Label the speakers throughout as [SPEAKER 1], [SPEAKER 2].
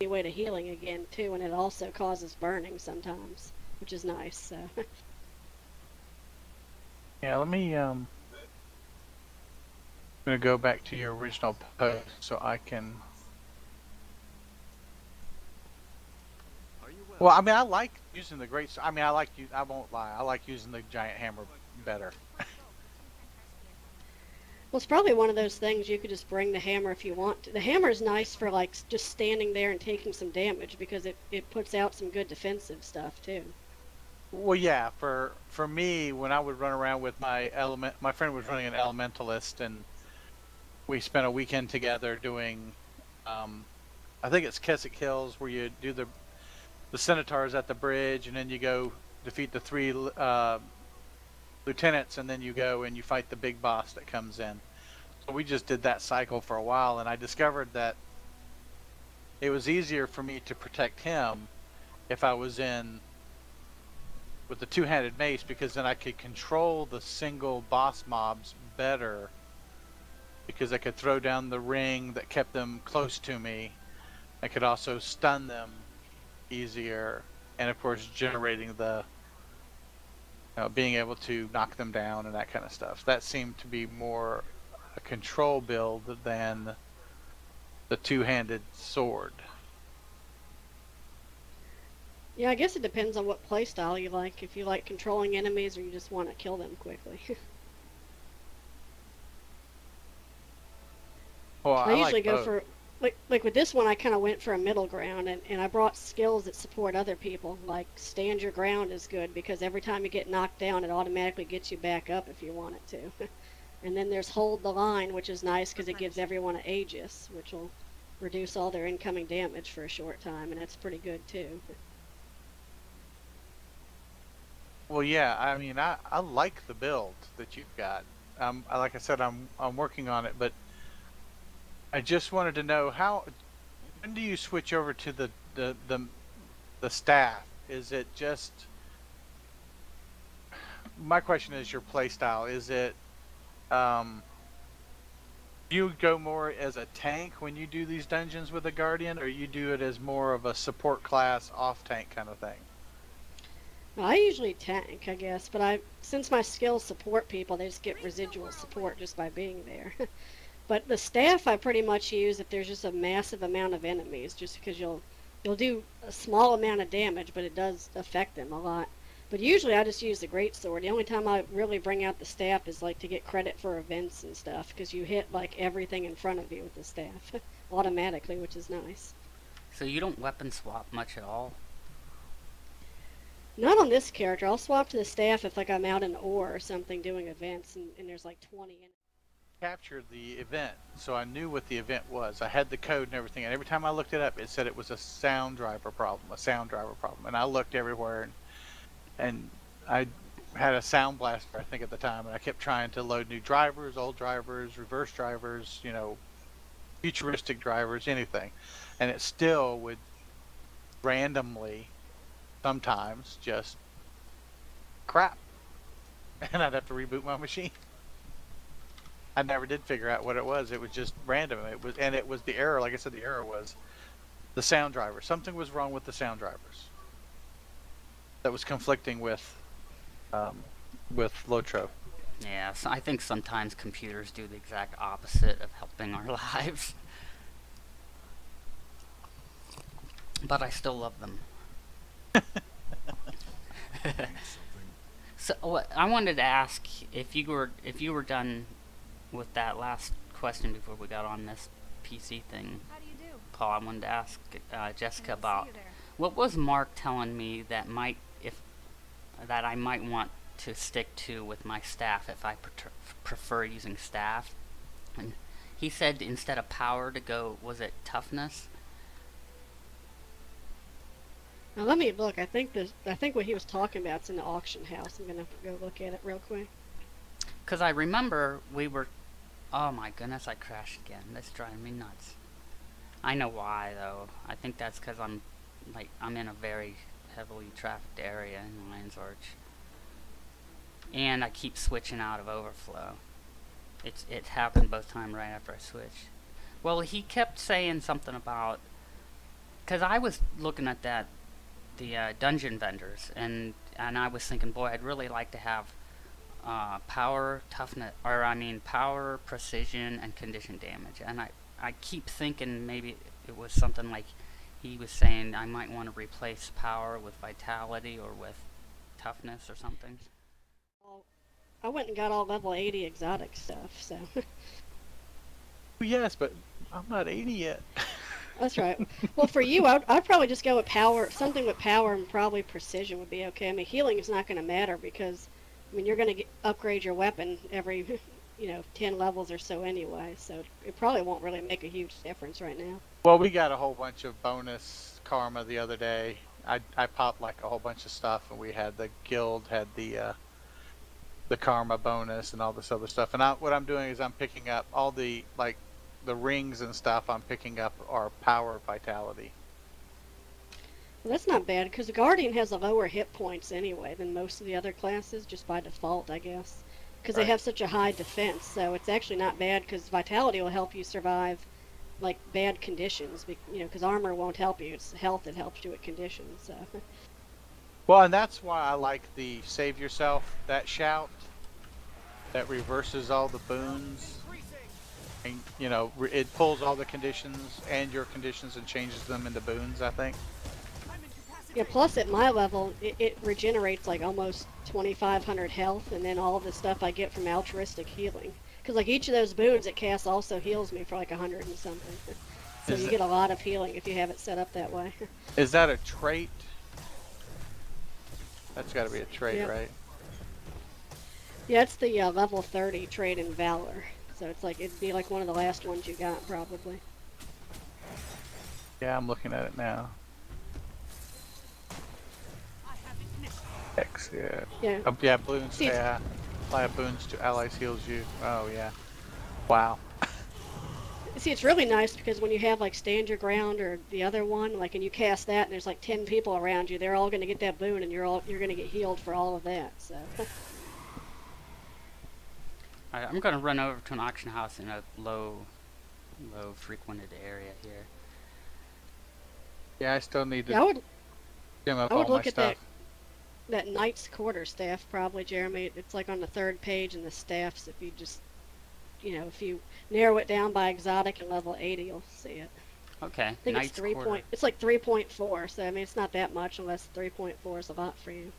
[SPEAKER 1] way to healing again too, and it also causes burning sometimes, which is nice. So.
[SPEAKER 2] Yeah, let me I'm gonna go back to your original post so I can. Well, I mean, I like using the great. I mean, I won't lie. I like using the giant hammer better.
[SPEAKER 1] Well, it's probably one of those things you could just bring the hammer if you want to. The hammer is nice for like just standing there and taking some damage because it puts out some good defensive stuff too.
[SPEAKER 2] Well, yeah. For me, when I would run around with my friend was running an elementalist, and we spent a weekend together doing. I think it's Keswick Hills where you do the Centaurs at the bridge, and then you go defeat the 3 lieutenants, and then you go and you fight the big boss that comes in. So we just did that cycle for a while, and I discovered that it was easier for me to protect him if I was in with the two-handed mace, because then I could control the single boss mobs better, because I could throw down the ring that kept them close to me. I could also stun them easier, and of course generating the being able to knock them down and that kind of stuff. That seemed to be more a control build than the two-handed sword.
[SPEAKER 1] Yeah, I guess it depends on what playstyle you like. If you like controlling enemies or you just want to kill them quickly.
[SPEAKER 2] Well,
[SPEAKER 1] I
[SPEAKER 2] I
[SPEAKER 1] usually
[SPEAKER 2] like
[SPEAKER 1] go
[SPEAKER 2] both.
[SPEAKER 1] for like with this one I kind of went for a middle ground, and I brought skills that support other people. Like stand your ground is good because every time you get knocked down it automatically gets you back up if you want it to. And then there's hold the line, which is nice because it gives everyone an Aegis, which will reduce all their incoming damage for a short time, and that's pretty good too.
[SPEAKER 2] Well, yeah, I mean, I like the build that you've got. Like I said, I'm working on it, but I just wanted to know when do you switch over to the staff? Is it just my question is your play style? Is it you go more as a tank when you do these dungeons with a guardian, or you do it as more of a support class off tank kind of thing?
[SPEAKER 1] I usually tank, I guess, but since my skills support people, they just get residual support just by being there. But the staff I pretty much use if there's just a massive amount of enemies, just because you'll do a small amount of damage, but it does affect them a lot. But usually I just use the greatsword. The only time I really bring out the staff is like to get credit for events and stuff, because you hit like everything in front of you with the staff automatically, which is nice.
[SPEAKER 3] So you don't weapon swap much at all?
[SPEAKER 1] Not on this character. I'll swap to the staff if like I'm out in ore or something doing events, and there's like 20 in.
[SPEAKER 2] Captured the event, so I knew what the event was. I had the code and everything, and every time I looked it up, it said it was a sound driver problem, And I looked everywhere, and I had a sound blaster, I think, at the time, and I kept trying to load new drivers, old drivers, reverse drivers, futuristic drivers, anything, and it still would randomly, sometimes, just crap, and I'd have to reboot my machine. I never did figure out what it was. It was just random. It was the error. Like I said, the error was the sound driver. Something was wrong with the sound drivers that was conflicting with Lotro.
[SPEAKER 3] Yeah, so I think sometimes computers do the exact opposite of helping our lives. But I still love them. So I wanted to ask if you were done with that last question before we got on this PC thing.
[SPEAKER 4] How do you do?
[SPEAKER 3] Paul, I wanted to ask Jessica about what was Mark telling me that I might want to stick to with my staff if I prefer using staff. And he said instead of power to go, was it toughness?
[SPEAKER 1] Now let me look. I think what he was talking about is in the auction house. I'm gonna go look at it real quick.
[SPEAKER 3] Because I remember we were. Oh my goodness! I crashed again. That's driving me nuts. I know why though. I think that's because I'm in a very heavily trafficked area in Lions Arch, and I keep switching out of overflow. It happened both times right after I switched. Well, he kept saying something about Because I was looking at the dungeon vendors, and I was thinking, boy, I'd really like to have power, toughness, or I mean power, precision, and condition damage. And I keep thinking maybe it was something like he was saying I might want to replace power with vitality or with toughness or something.
[SPEAKER 1] Well, I went and got all level 80 exotic stuff, so
[SPEAKER 2] Yes, but I'm not 80 yet.
[SPEAKER 1] that's right. Well, for you, I'd probably just go with power. Something with power and probably precision would be okay. I mean, healing is not going to matter because, I mean, you're going to upgrade your weapon every, 10 levels or so anyway. So it probably won't really make a huge difference right now.
[SPEAKER 2] Well, we got a whole bunch of bonus karma the other day. I popped like a whole bunch of stuff, and we had the guild had the karma bonus and all this other stuff. And what I'm doing is I'm picking up all the the rings and stuff. I'm picking up are power vitality.
[SPEAKER 1] Well, that's not bad because the Guardian has a lower hit points anyway than most of the other classes, just by default, I guess. Because they
[SPEAKER 2] Right.
[SPEAKER 1] have such a high defense, so it's actually not bad because Vitality will help you survive like bad conditions, because armor won't help you. It's health that helps you with conditions. So
[SPEAKER 2] Well, and that's why I like the save yourself, that shout that reverses all the boons. And, it pulls all the conditions and your conditions and changes them into boons, I think.
[SPEAKER 1] yeah. Plus, at my level, it regenerates like almost 2,500 health, and then all the stuff I get from altruistic healing. Because like each of those boons it casts also heals me for like 100 and something. So you get a lot of healing if you have it set up that way.
[SPEAKER 2] Is that a trait? That's got to be a trait,
[SPEAKER 1] Yep.
[SPEAKER 2] right?
[SPEAKER 1] Yeah, it's the level 30 trait in Valor. So it's like, it'd be like one of the last ones you got, probably.
[SPEAKER 2] Yeah, I'm looking at it now. X, yeah.
[SPEAKER 1] Yeah.
[SPEAKER 2] Oh, yeah, boons,
[SPEAKER 1] See,
[SPEAKER 2] yeah. Apply boons to allies heals you. Oh, yeah. Wow.
[SPEAKER 1] see, it's really nice because when you have like Stand Your Ground or the other one, like, and you cast that and there's like 10 people around you, they're all going to get that boon and you're going to get healed for all of that, so.
[SPEAKER 3] Alright, I'm gonna run over to an auction house in a low frequented area here.
[SPEAKER 2] Yeah, I still need to
[SPEAKER 1] Yeah,
[SPEAKER 2] gem up
[SPEAKER 1] I would
[SPEAKER 2] all my
[SPEAKER 1] look at
[SPEAKER 2] stuff.
[SPEAKER 1] that Knight's Quarterstaff probably, Jeremy. It's like on the 3rd page in the staffs. If you just, if you narrow it down by exotic and level 80, you'll see it.
[SPEAKER 3] Okay,
[SPEAKER 1] I think
[SPEAKER 3] Knight's Quarter.
[SPEAKER 1] It's like 3.4. So I mean, it's not that much unless 3.4 is a lot for you.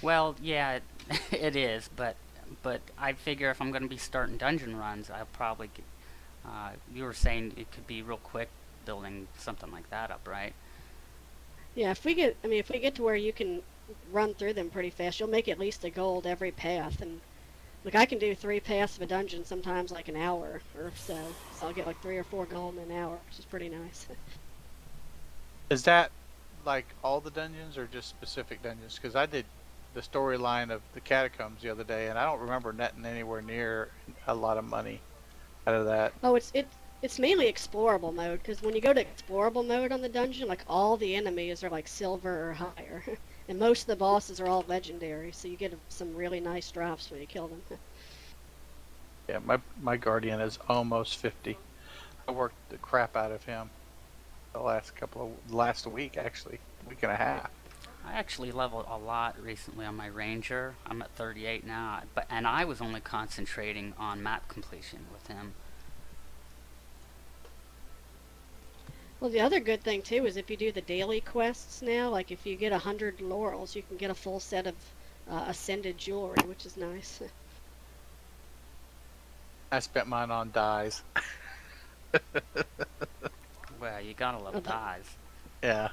[SPEAKER 3] Well, yeah, it is, but I figure if I'm going to be starting dungeon runs, I'll probably get, you were saying it could be real quick building something like that up, right?
[SPEAKER 1] Yeah, if we get to where you can run through them pretty fast, you'll make at least a gold every path. And like I can do 3 paths of a dungeon sometimes like an hour or so. So I'll get like 3 or 4 gold in an hour, which is pretty nice.
[SPEAKER 2] Is that like all the dungeons or just specific dungeons? Because I did the storyline of the catacombs the other day, and I don't remember netting anywhere near a lot of money out of that.
[SPEAKER 1] Oh, it's mainly explorable mode because when you go to explorable mode on the dungeon, like all the enemies are like silver or higher, and most of the bosses are all legendary. So you get some really nice drops when you kill them.
[SPEAKER 2] Yeah, my guardian is almost 50. I worked the crap out of him the last week actually, week and a half.
[SPEAKER 3] I actually leveled a lot recently on my ranger. I'm at 38 now, and I was only concentrating on map completion with him.
[SPEAKER 1] Well, the other good thing too is if you do the daily quests now, like if you get 100 laurels, you can get a full set of ascended jewelry, which is nice.
[SPEAKER 2] I spent mine on dyes.
[SPEAKER 3] Well, you gotta love
[SPEAKER 1] Okay.
[SPEAKER 3] dyes.
[SPEAKER 2] Yeah.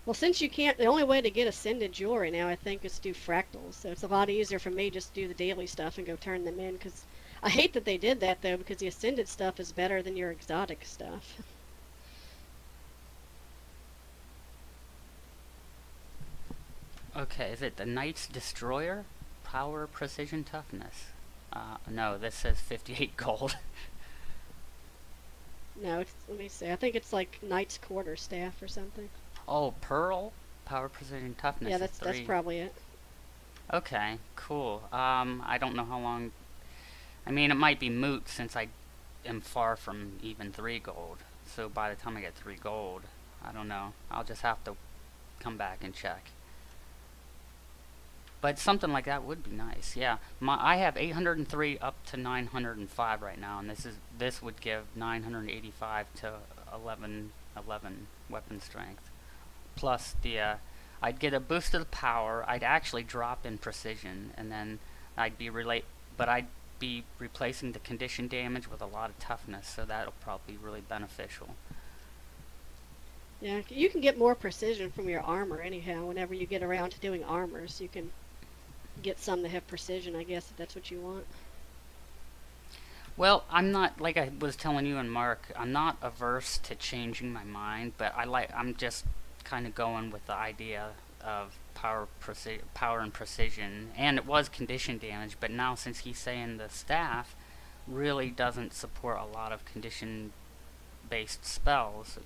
[SPEAKER 1] Well, since you can't, the only way to get ascended jewelry now, I think, is to do fractals. So it's a lot easier for me just to do the daily stuff and go turn them in. Because I hate that they did that though, because the ascended stuff is better than your exotic stuff.
[SPEAKER 3] Okay, is it the Knight's Destroyer? Power, precision, toughness. No, this says 58 gold.
[SPEAKER 1] No, let me see. I think it's like Knight's Quarterstaff or something.
[SPEAKER 3] Oh, Pearl? Power, precision, toughness.
[SPEAKER 1] Yeah,
[SPEAKER 3] is
[SPEAKER 1] that's
[SPEAKER 3] 3.
[SPEAKER 1] probably it.
[SPEAKER 3] Okay, cool. I don't know how long. I mean, it might be moot since I am far from even 3 gold. So by the time I get 3 gold, I don't know. I'll just have to come back and check. But something like that would be nice. Yeah, I have 803 up to 905 right now, and this would give 985 to 1111 weapon strength. Plus I'd get a boost of the power. I'd actually drop in precision, and then I'd be replacing the condition damage with a lot of toughness, so that'll probably be really beneficial.
[SPEAKER 1] Yeah, you can get more precision from your armor anyhow. Whenever you get around to doing armors, you can get some that have precision, I guess, if that's what you want.
[SPEAKER 3] Well, I'm not, like I was telling you and Mark, I'm not averse to changing my mind, but I'm just kind of going with the idea of power and precision, and it was condition damage, but now since he's saying the staff really doesn't support a lot of condition based spells,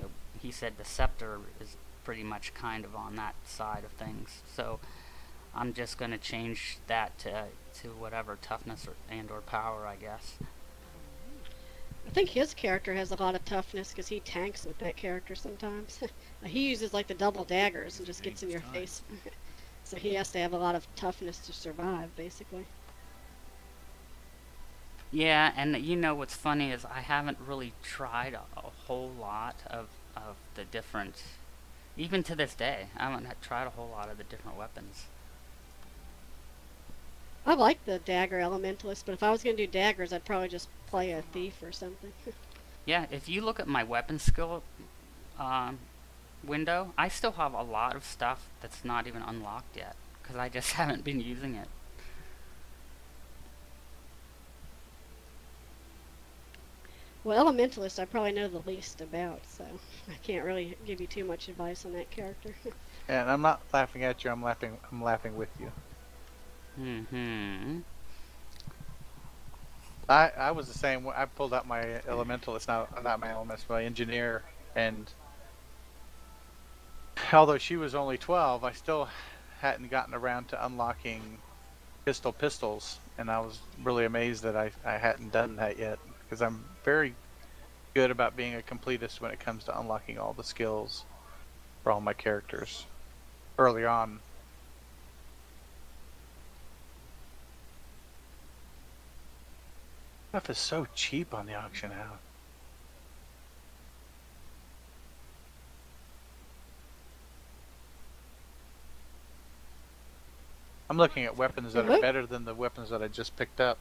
[SPEAKER 3] he said the scepter is pretty much kind of on that side of things, so I'm just going to change that to whatever toughness or power, I guess.
[SPEAKER 1] I think his character has a lot of toughness because he tanks with that character sometimes. He uses like the double daggers and just gets in your face. So he has to have a lot of toughness to survive, basically.
[SPEAKER 3] Yeah, and you know what's funny is I haven't really tried a whole lot of the different, even to this day, I haven't tried a whole lot of the different weapons.
[SPEAKER 1] I like the dagger elementalist, but if I was going to do daggers, I'd probably just play a thief or something.
[SPEAKER 3] Yeah, if you look at my weapon skill window, I still have a lot of stuff that's not even unlocked yet, because I just haven't been using it.
[SPEAKER 1] Well, elementalist I probably know the least about, so I can't really give you too much advice on that character.
[SPEAKER 2] And I'm not laughing at you. I'm laughing with you. I was the same. I pulled out my elementalist, not my elementalist, my engineer, and although she was only 12, I still hadn't gotten around to unlocking pistols, and I was really amazed that I hadn't done that yet, because I'm very good about being a completist when it comes to unlocking all the skills for all my characters early on. Stuff is so cheap on the auction house. I'm looking at weapons that are better than the weapons that I just picked up.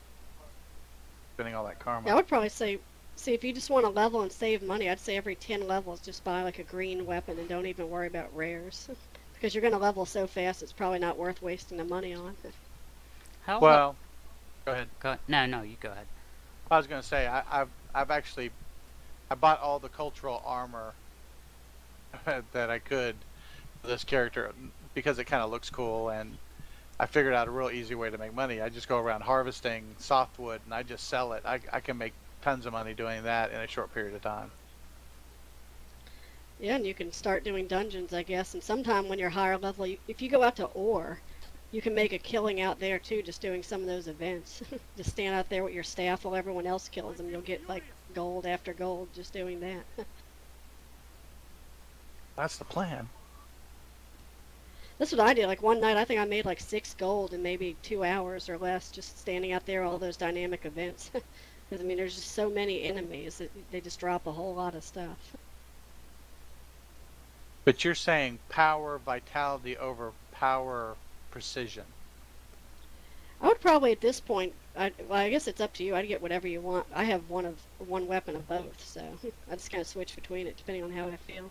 [SPEAKER 2] Spending all that karma.
[SPEAKER 1] Yeah, I would probably say, see, if you just want to level and save money, I'd say every 10 levels just buy like a green weapon and don't even worry about rares. Because you're going to level so fast, it's probably not worth wasting the money on.
[SPEAKER 2] Well, go ahead.
[SPEAKER 3] No, you go ahead.
[SPEAKER 2] I was going to say, I've actually, I bought all the cultural armor that I could for this character because it kind of looks cool, and I figured out a real easy way to make money. I just go around harvesting softwood and I just sell it. I can make tons of money doing that in a short period of time.
[SPEAKER 1] Yeah, and you can start doing dungeons, I guess, and sometime when you're higher level, if you go out to ore, you can make a killing out there too, just doing some of those events. Just stand out there with your staff while everyone else kills them. You'll get like gold after gold just doing that.
[SPEAKER 2] That's the plan.
[SPEAKER 1] That's what I did. Like one night, I think I made like 6 gold in maybe 2 hours or less, just standing out there all those dynamic events. Because I mean, there's just so many enemies that they just drop a whole lot of stuff.
[SPEAKER 2] But you're saying power, vitality over power, precision.
[SPEAKER 1] I would probably at this point, well, I guess it's up to you. I'd get whatever you want. I have one weapon of both, so I just kind of switch between it depending on how I feel.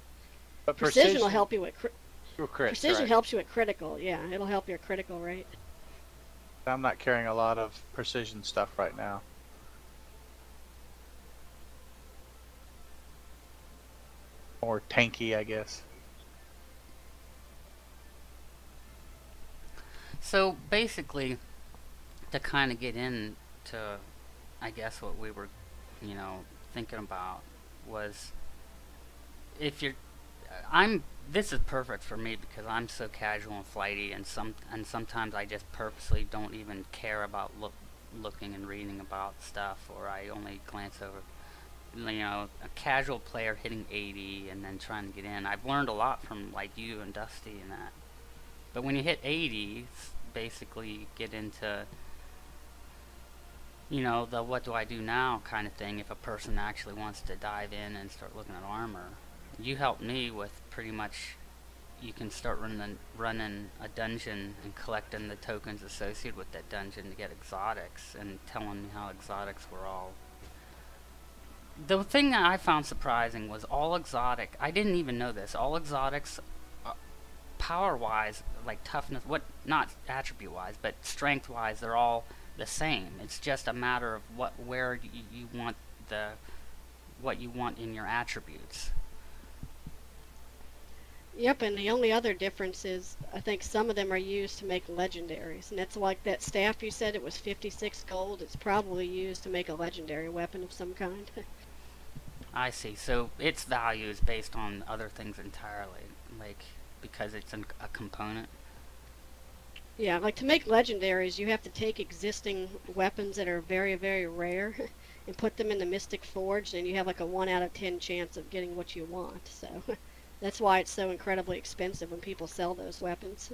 [SPEAKER 2] But
[SPEAKER 1] precision will help you with
[SPEAKER 2] crits,
[SPEAKER 1] precision
[SPEAKER 2] right?
[SPEAKER 1] helps you at critical. Yeah, it'll help your critical rate.
[SPEAKER 2] I'm not carrying a lot of precision stuff right now. Or tanky, I guess.
[SPEAKER 3] So basically, to kind of get into, I guess what we were, thinking about was, if you're, this is perfect for me because I'm so casual and flighty, and sometimes I just purposely don't even care about looking and reading about stuff, or I only glance over. a casual player hitting 80 and then trying to get in. I've learned a lot from like you and Dusty and that. But when you hit 80, basically you get into the what do I do now kind of thing if a person actually wants to dive in and start looking at armor. You helped me with pretty much, you can start running a dungeon and collecting the tokens associated with that dungeon to get exotics, and telling me how exotics were all... The thing that I found surprising was all exotic, I didn't even know this, all exotics, power-wise, like toughness, not attribute-wise, but strength-wise, they're all the same. It's just a matter of where you want what you want in your attributes.
[SPEAKER 1] Yep, and the only other difference is I think some of them are used to make legendaries, and it's like that staff you said, it was 56 gold. It's probably used to make a legendary weapon of some kind.
[SPEAKER 3] I see. So its value is based on other things entirely, like because it's a component.
[SPEAKER 1] Yeah, like to make legendaries, you have to take existing weapons that are very, very rare and put them in the Mystic Forge, and you have like a 1 out of 10 chance of getting what you want. So that's why it's so incredibly expensive when people sell those weapons.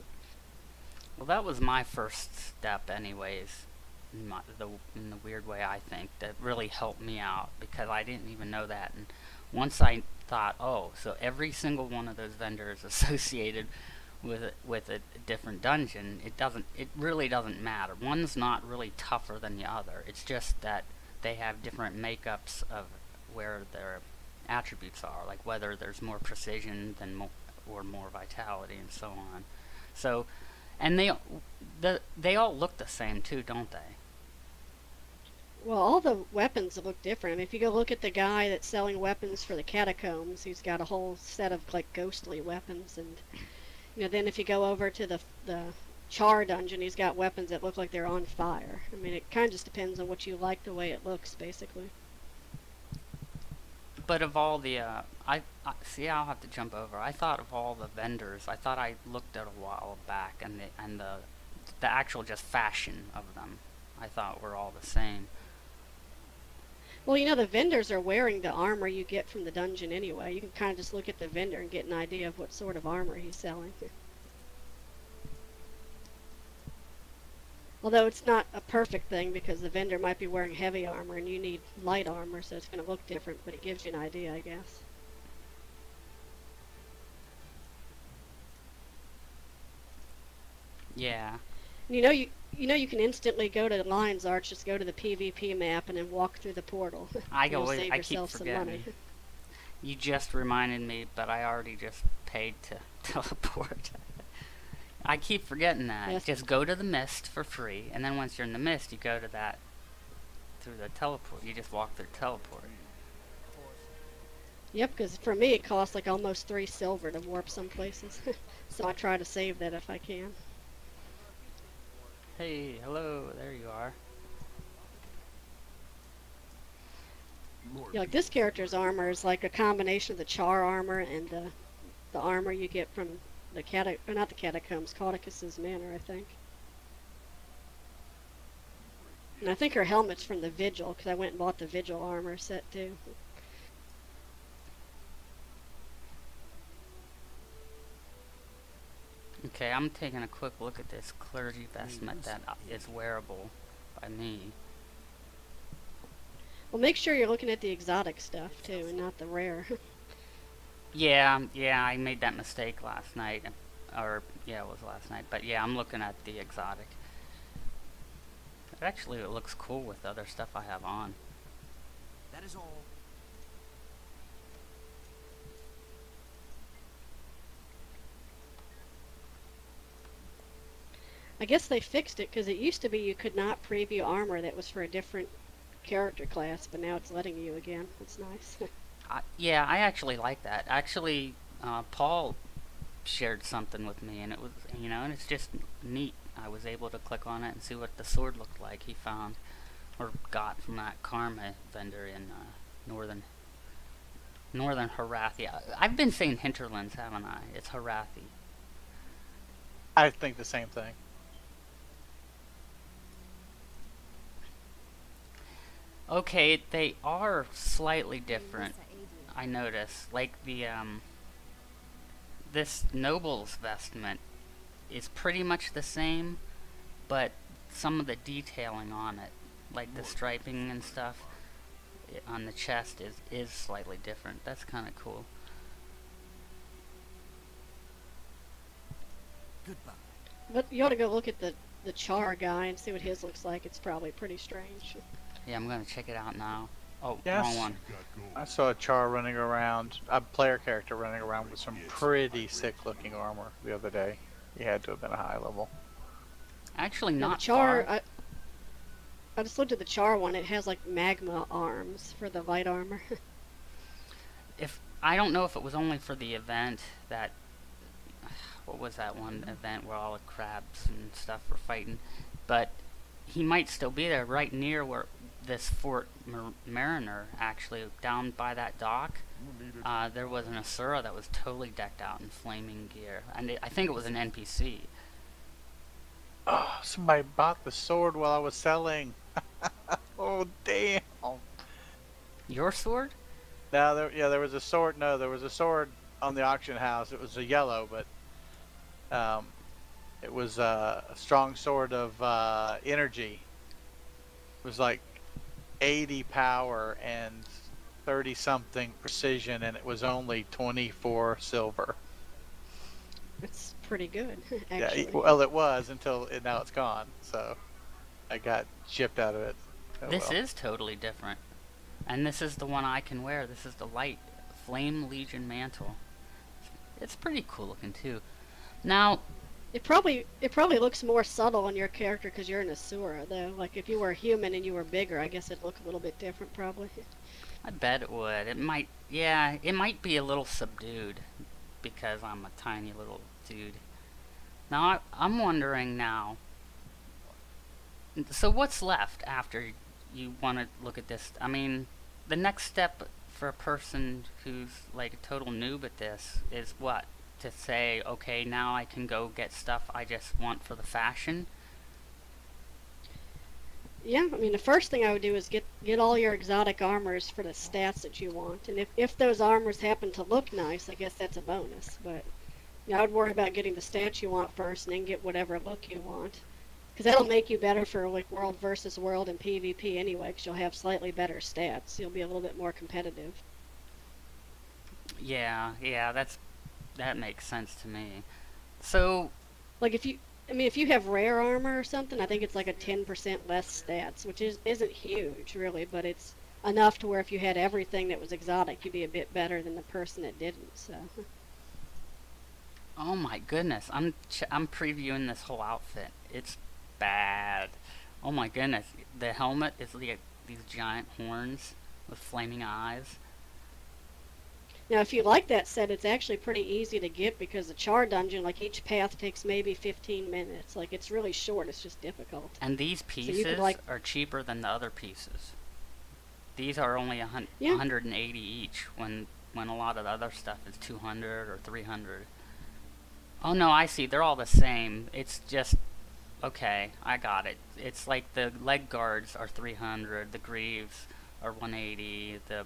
[SPEAKER 3] Well, that was my first step anyways, in the weird way I think, that really helped me out, because I didn't even know that. And once I thought, oh, so every single one of those vendors associated with a different dungeon, it really doesn't matter. One's not really tougher than the other. It's just that they have different makeups of where their attributes are, like whether there's more precision or more vitality and so on. So, and they all look the same too, don't they?
[SPEAKER 1] Well, all the weapons look different. I mean, if you go look at the guy that's selling weapons for the catacombs, he's got a whole set of like ghostly weapons, and then if you go over to the Char dungeon, he's got weapons that look like they're on fire. I mean, it kind of just depends on what you like, the way it looks, basically.
[SPEAKER 3] But of all the, I see, I'll have to jump over. I thought of all the vendors, I thought I looked at a while back, and the actual just fashion of them, I thought were all the same.
[SPEAKER 1] Well, the vendors are wearing the armor you get from the dungeon anyway. You can kind of just look at the vendor and get an idea of what sort of armor he's selling. Although it's not a perfect thing, because the vendor might be wearing heavy armor and you need light armor, so it's going to look different, but it gives you an idea, I guess.
[SPEAKER 3] Yeah.
[SPEAKER 1] You can instantly go to the Lion's Arch, just go to the PvP map and then walk through the portal.
[SPEAKER 3] I
[SPEAKER 1] save
[SPEAKER 3] keep
[SPEAKER 1] yourself some
[SPEAKER 3] forgetting.
[SPEAKER 1] money.
[SPEAKER 3] You just reminded me, but I already just paid to teleport. I keep forgetting that.
[SPEAKER 1] Yes.
[SPEAKER 3] Just go to the mist for free, and then once you're in the mist, you go to that through the teleport. You just walk through the teleport.
[SPEAKER 1] Yep, because for me it costs like almost 3 silver to warp some places. So I try to save that if I can.
[SPEAKER 3] Hey, hello, there you are.
[SPEAKER 1] Yeah, like this character's armor is like a combination of the Char armor and the armor you get from the not the catacombs, Caudicus's Manor, I think. And I think her helmet's from the Vigil, because I went and bought the Vigil armor set too.
[SPEAKER 3] Okay, I'm taking a quick look at this clergy vestment that is wearable by me.
[SPEAKER 1] Well, make sure you're looking at the exotic stuff too, and not the rare.
[SPEAKER 3] Yeah, I made that mistake last night. Or, yeah, it was last night. But yeah, I'm looking at the exotic. Actually, it looks cool with the other stuff I have on.
[SPEAKER 4] That is all.
[SPEAKER 1] I guess they fixed it, because it used to be you could not preview armor that was for a different character class, but now it's letting you again. That's nice.
[SPEAKER 3] Yeah, I actually like that. Actually, Paul shared something with me, and it was, and it's just neat. I was able to click on it and see what the sword looked like he found, or got from that Karma vendor in northern Harathi. I've been saying hinterlands, haven't I? It's Harathi.
[SPEAKER 2] I think the same thing.
[SPEAKER 3] Okay, they are slightly different. I notice, like this noble's vestment is pretty much the same, but some of the detailing on it, like the striping and stuff on the chest, is slightly different. That's kind of cool.
[SPEAKER 4] Goodbye.
[SPEAKER 1] But you ought to go look at the char guy and see what his looks like. It's probably pretty strange.
[SPEAKER 3] Yeah, I'm gonna check it out now. Oh,
[SPEAKER 2] Yes.
[SPEAKER 3] wrong one.
[SPEAKER 2] I saw a char running around, a player character running around with some pretty sick-looking armor the other day. He had to have been a high level.
[SPEAKER 3] Actually,
[SPEAKER 1] Now,
[SPEAKER 3] not
[SPEAKER 1] the char.
[SPEAKER 3] far.
[SPEAKER 1] I just looked at the char one. It has like magma arms for the light armor.
[SPEAKER 3] If I don't know if it was only for the event that. What was that one event where all the crabs and stuff were fighting? But he might still be there, right near where this Fort Mariner, actually, down by that dock. There was an Asura that was totally decked out in flaming gear, and I think it was an NPC.
[SPEAKER 2] Oh, somebody bought the sword while I was selling. Oh, damn.
[SPEAKER 3] Your sword?
[SPEAKER 2] Now, there was a sword. No, there was a sword on the auction house. It was a yellow, but it was a strong sword of energy. It was like 80 power and 30 something precision, and it was only 24 silver.
[SPEAKER 1] It's pretty good, actually.
[SPEAKER 2] Yeah, well, it was until now it's gone. So I got chipped out of it. Oh,
[SPEAKER 3] This
[SPEAKER 2] well.
[SPEAKER 3] is totally different. And this is the one I can wear. This is the light Flame Legion mantle. It's pretty cool looking too. Now,
[SPEAKER 1] It probably looks more subtle on your character because you're an Asura, though. Like if you were a human and you were bigger, I guess it'd look a little bit different, probably.
[SPEAKER 3] I bet it would. It might, yeah, it might be a little subdued because I'm a tiny little dude. Now, I'm wondering now, so what's left after you want to look at this? I mean, the next step for a person who's like a total noob at this is what? To say, okay, now I can go get stuff I just want for the fashion?
[SPEAKER 1] Yeah, I mean, the first thing I would do is get all your exotic armors for the stats that you want. And if those armors happen to look nice, I guess that's a bonus. But I would worry about getting the stats you want first and then get whatever look you want. Because that'll make you better for like world versus world and PvP anyway, because you'll have slightly better stats. You'll be a little bit more competitive.
[SPEAKER 3] Yeah, that makes sense to me. So,
[SPEAKER 1] Like if you have rare armor or something, I think it's like a 10% less stats, which isn't huge really, but it's enough to where if you had everything that was exotic, you'd be a bit better than the person that didn't. So.
[SPEAKER 3] oh my goodness, I'm previewing this whole outfit. It's bad. Oh my goodness, the helmet is like these giant horns with flaming eyes.
[SPEAKER 1] Now, if you like that set, it's actually pretty easy to get because the char dungeon, like each path takes maybe 15 minutes. Like it's really short. It's just difficult.
[SPEAKER 3] And these
[SPEAKER 1] you
[SPEAKER 3] pieces
[SPEAKER 1] could, like-
[SPEAKER 3] are cheaper than the other pieces. These are only
[SPEAKER 1] Yeah.
[SPEAKER 3] 180 each, when a lot of the other stuff is 200 or 300. Oh no, I see. They're all the same. It's just okay. I got it. It's like the leg guards are 300, the greaves are 180, the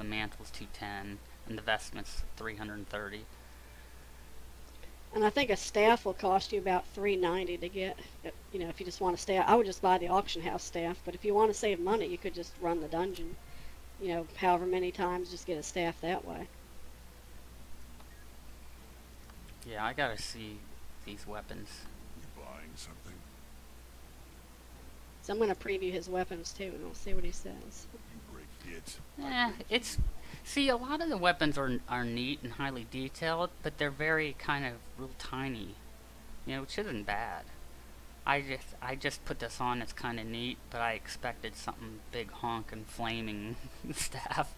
[SPEAKER 3] mantle's 210, and the vestments 330.
[SPEAKER 1] And I think a staff will cost you about $390 to get. If you just want to stay, I would just buy the auction house staff. But if you want to save money, you could just run the dungeon. However many times, just get a staff that way.
[SPEAKER 3] Yeah, I gotta see these weapons.
[SPEAKER 5] You buying something?
[SPEAKER 1] So I'm going to preview his weapons too, and we'll see what he says.
[SPEAKER 5] You break it.
[SPEAKER 3] It's see, a lot of the weapons are neat and highly detailed, but they're very kind of real tiny, which isn't bad. I just put this on. It's kind of neat, but I expected something big, honk, and flaming stuff.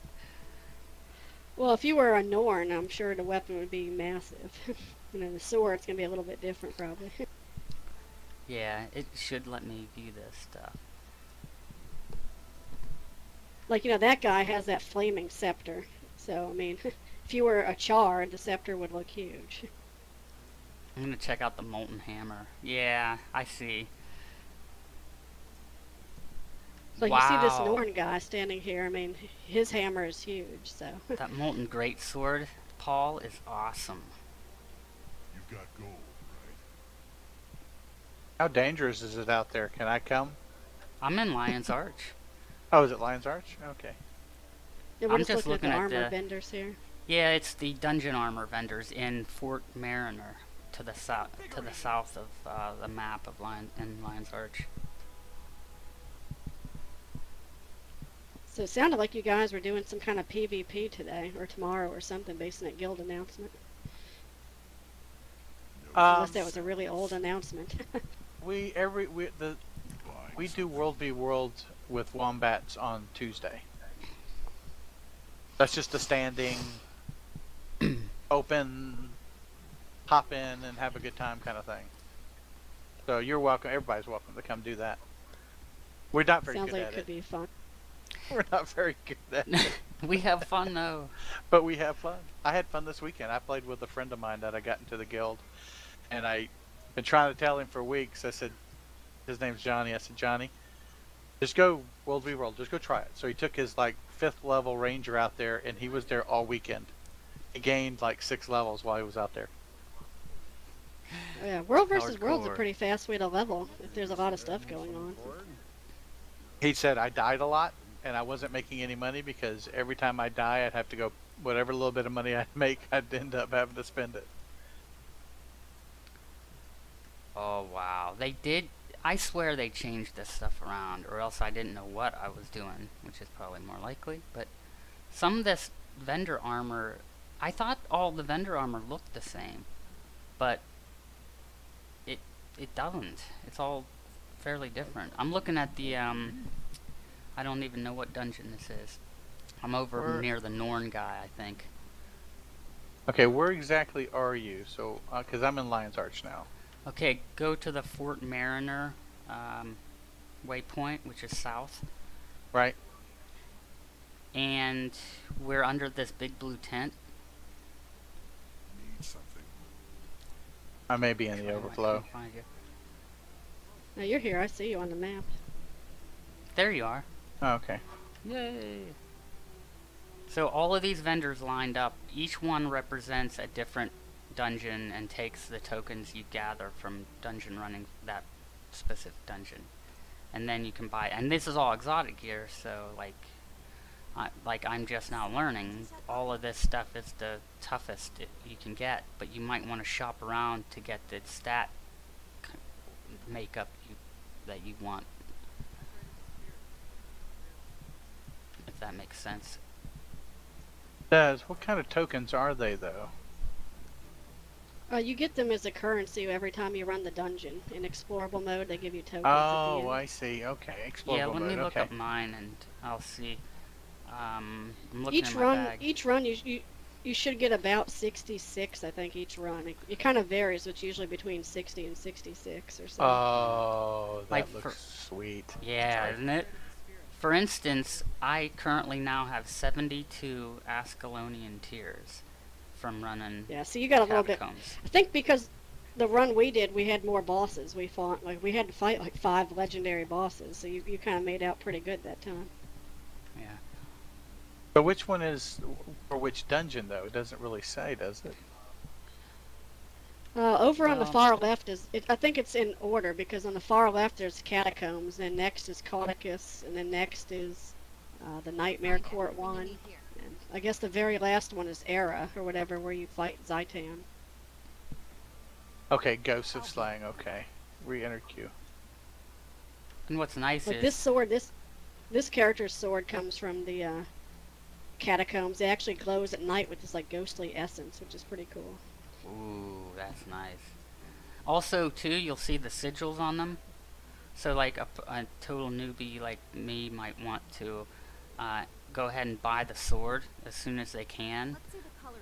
[SPEAKER 1] Well, if you were a Norn, I'm sure the weapon would be massive. The sword's going to be a little bit different, probably.
[SPEAKER 3] Yeah, it should let me view this stuff.
[SPEAKER 1] Like, that guy has that flaming scepter. So, I mean, if you were a char, the scepter would look huge.
[SPEAKER 3] I'm gonna check out the molten hammer. Yeah, I see.
[SPEAKER 1] So you see this
[SPEAKER 3] Wow.
[SPEAKER 1] Norn guy standing here. I mean, his hammer is huge. So
[SPEAKER 3] That molten greatsword, Paul, is awesome.
[SPEAKER 5] You've got gold, right?
[SPEAKER 2] How dangerous is it out there? Can I come?
[SPEAKER 3] I'm in Lion's Arch.
[SPEAKER 2] Oh, is it Lion's Arch? Okay.
[SPEAKER 1] yeah, we're
[SPEAKER 3] I'm
[SPEAKER 1] just
[SPEAKER 3] just
[SPEAKER 1] looking at the
[SPEAKER 3] looking at
[SPEAKER 1] armor
[SPEAKER 3] the-
[SPEAKER 1] vendors here.
[SPEAKER 3] Yeah, it's the dungeon armor vendors in Fort Mariner to the south of the map of Lion's Arch.
[SPEAKER 1] So it sounded like you guys were doing some kind of PvP today or tomorrow or something based on that guild announcement. Unless that was a really old announcement.
[SPEAKER 2] We
[SPEAKER 5] Buying
[SPEAKER 2] do World v World with wombats on Tuesday. That's just a standing, open, hop in and have a good time kind of thing. So you're welcome. Everybody's welcome to come do that. We're not very
[SPEAKER 1] Sounds
[SPEAKER 2] good
[SPEAKER 1] like
[SPEAKER 2] at
[SPEAKER 1] it could
[SPEAKER 2] it.
[SPEAKER 1] be fun.
[SPEAKER 2] We're not very good at it,
[SPEAKER 3] We have fun though.
[SPEAKER 2] but we have fun. I had fun this weekend. I played with a friend of mine that I got into the guild, and I've been trying to tell him for weeks. I said, his name's Johnny. I said, Johnny, just go World v World. Just go try it. So he took his like 5th level ranger out there, and he was there all weekend. He gained like 6 levels while he was out there.
[SPEAKER 1] Oh, yeah, World versus World's a
[SPEAKER 3] Hardcore.
[SPEAKER 1] pretty fast way to level if there's a lot of stuff going on.
[SPEAKER 2] He said I died a lot, and I wasn't making any money because every time I die, I'd have to go whatever little bit of money I'd make, I'd end up having to spend it.
[SPEAKER 3] Oh wow, they did. I swear they changed this stuff around, or else I didn't know what I was doing, which is probably more likely. But some of this vendor armor, I thought all the vendor armor looked the same, but it doesn't. It's all fairly different. I'm looking at the I don't even know what dungeon this is. I'm over near the Norn guy, I think.
[SPEAKER 2] Okay, where exactly are you? So, because I'm in Lion's Arch now.
[SPEAKER 3] Okay, go to the Fort Mariner waypoint, which is south,
[SPEAKER 2] Right?
[SPEAKER 3] and we're under this big blue tent.
[SPEAKER 5] Need something.
[SPEAKER 2] I may be in the
[SPEAKER 3] Oh, I
[SPEAKER 2] overflow.
[SPEAKER 3] can't find you.
[SPEAKER 1] Now you're here. I see you on the map.
[SPEAKER 3] There you are.
[SPEAKER 2] Oh, okay.
[SPEAKER 3] Yay! So all of these vendors lined up, each one represents a different dungeon and takes the tokens you gather from dungeon running that specific dungeon. And then you can buy, and this is all exotic gear, so like I'm just now learning, all of this stuff is the toughest you can get, but you might want to shop around to get the stat makeup that you want. If that makes sense.
[SPEAKER 2] Does what kind of tokens are they though?
[SPEAKER 1] You get them as a currency every time you run the dungeon. In explorable mode, they give you tokens at the
[SPEAKER 2] Oh,
[SPEAKER 1] end.
[SPEAKER 2] I see. Okay, explorable
[SPEAKER 3] Yeah, let
[SPEAKER 2] mode.
[SPEAKER 3] me look
[SPEAKER 2] Okay.
[SPEAKER 3] up mine and I'll see. I'm looking
[SPEAKER 1] Each
[SPEAKER 3] at my
[SPEAKER 1] run,
[SPEAKER 3] bag.
[SPEAKER 1] you should get about 66, I think, each run. It kind of varies. It's usually between 60 and 66 or so.
[SPEAKER 2] Oh, that
[SPEAKER 3] Like
[SPEAKER 2] looks sweet.
[SPEAKER 3] Yeah, isn't it? For instance, I currently now have 72 Ascalonian tiers from running
[SPEAKER 1] Yeah, so you got a little bit.
[SPEAKER 3] catacombs.
[SPEAKER 1] I think because the run we did, we had more bosses. We fought we had to fight like 5 legendary bosses. So you kind of made out pretty good that time.
[SPEAKER 3] Yeah.
[SPEAKER 2] But which one is for which dungeon though? It doesn't really say, does it?
[SPEAKER 1] Over on the
[SPEAKER 3] Well-
[SPEAKER 1] far left I think it's in order because on the far left there's catacombs, then next is Caudicus, and then next is the Nightmare Court one. And I guess the very last one is Era or whatever, where you fight Zaitan.
[SPEAKER 2] Okay, Ghosts of Slaying. Okay, re-enter queue.
[SPEAKER 3] And what's nice
[SPEAKER 1] Like
[SPEAKER 3] is
[SPEAKER 1] this sword, this character's sword comes from the catacombs. It actually glows at night with this like ghostly essence, which is pretty cool.
[SPEAKER 3] ooh, that's nice. Also, too, you'll see the sigils on them. So, like a total newbie like me might want to go ahead and buy the sword as soon as they can.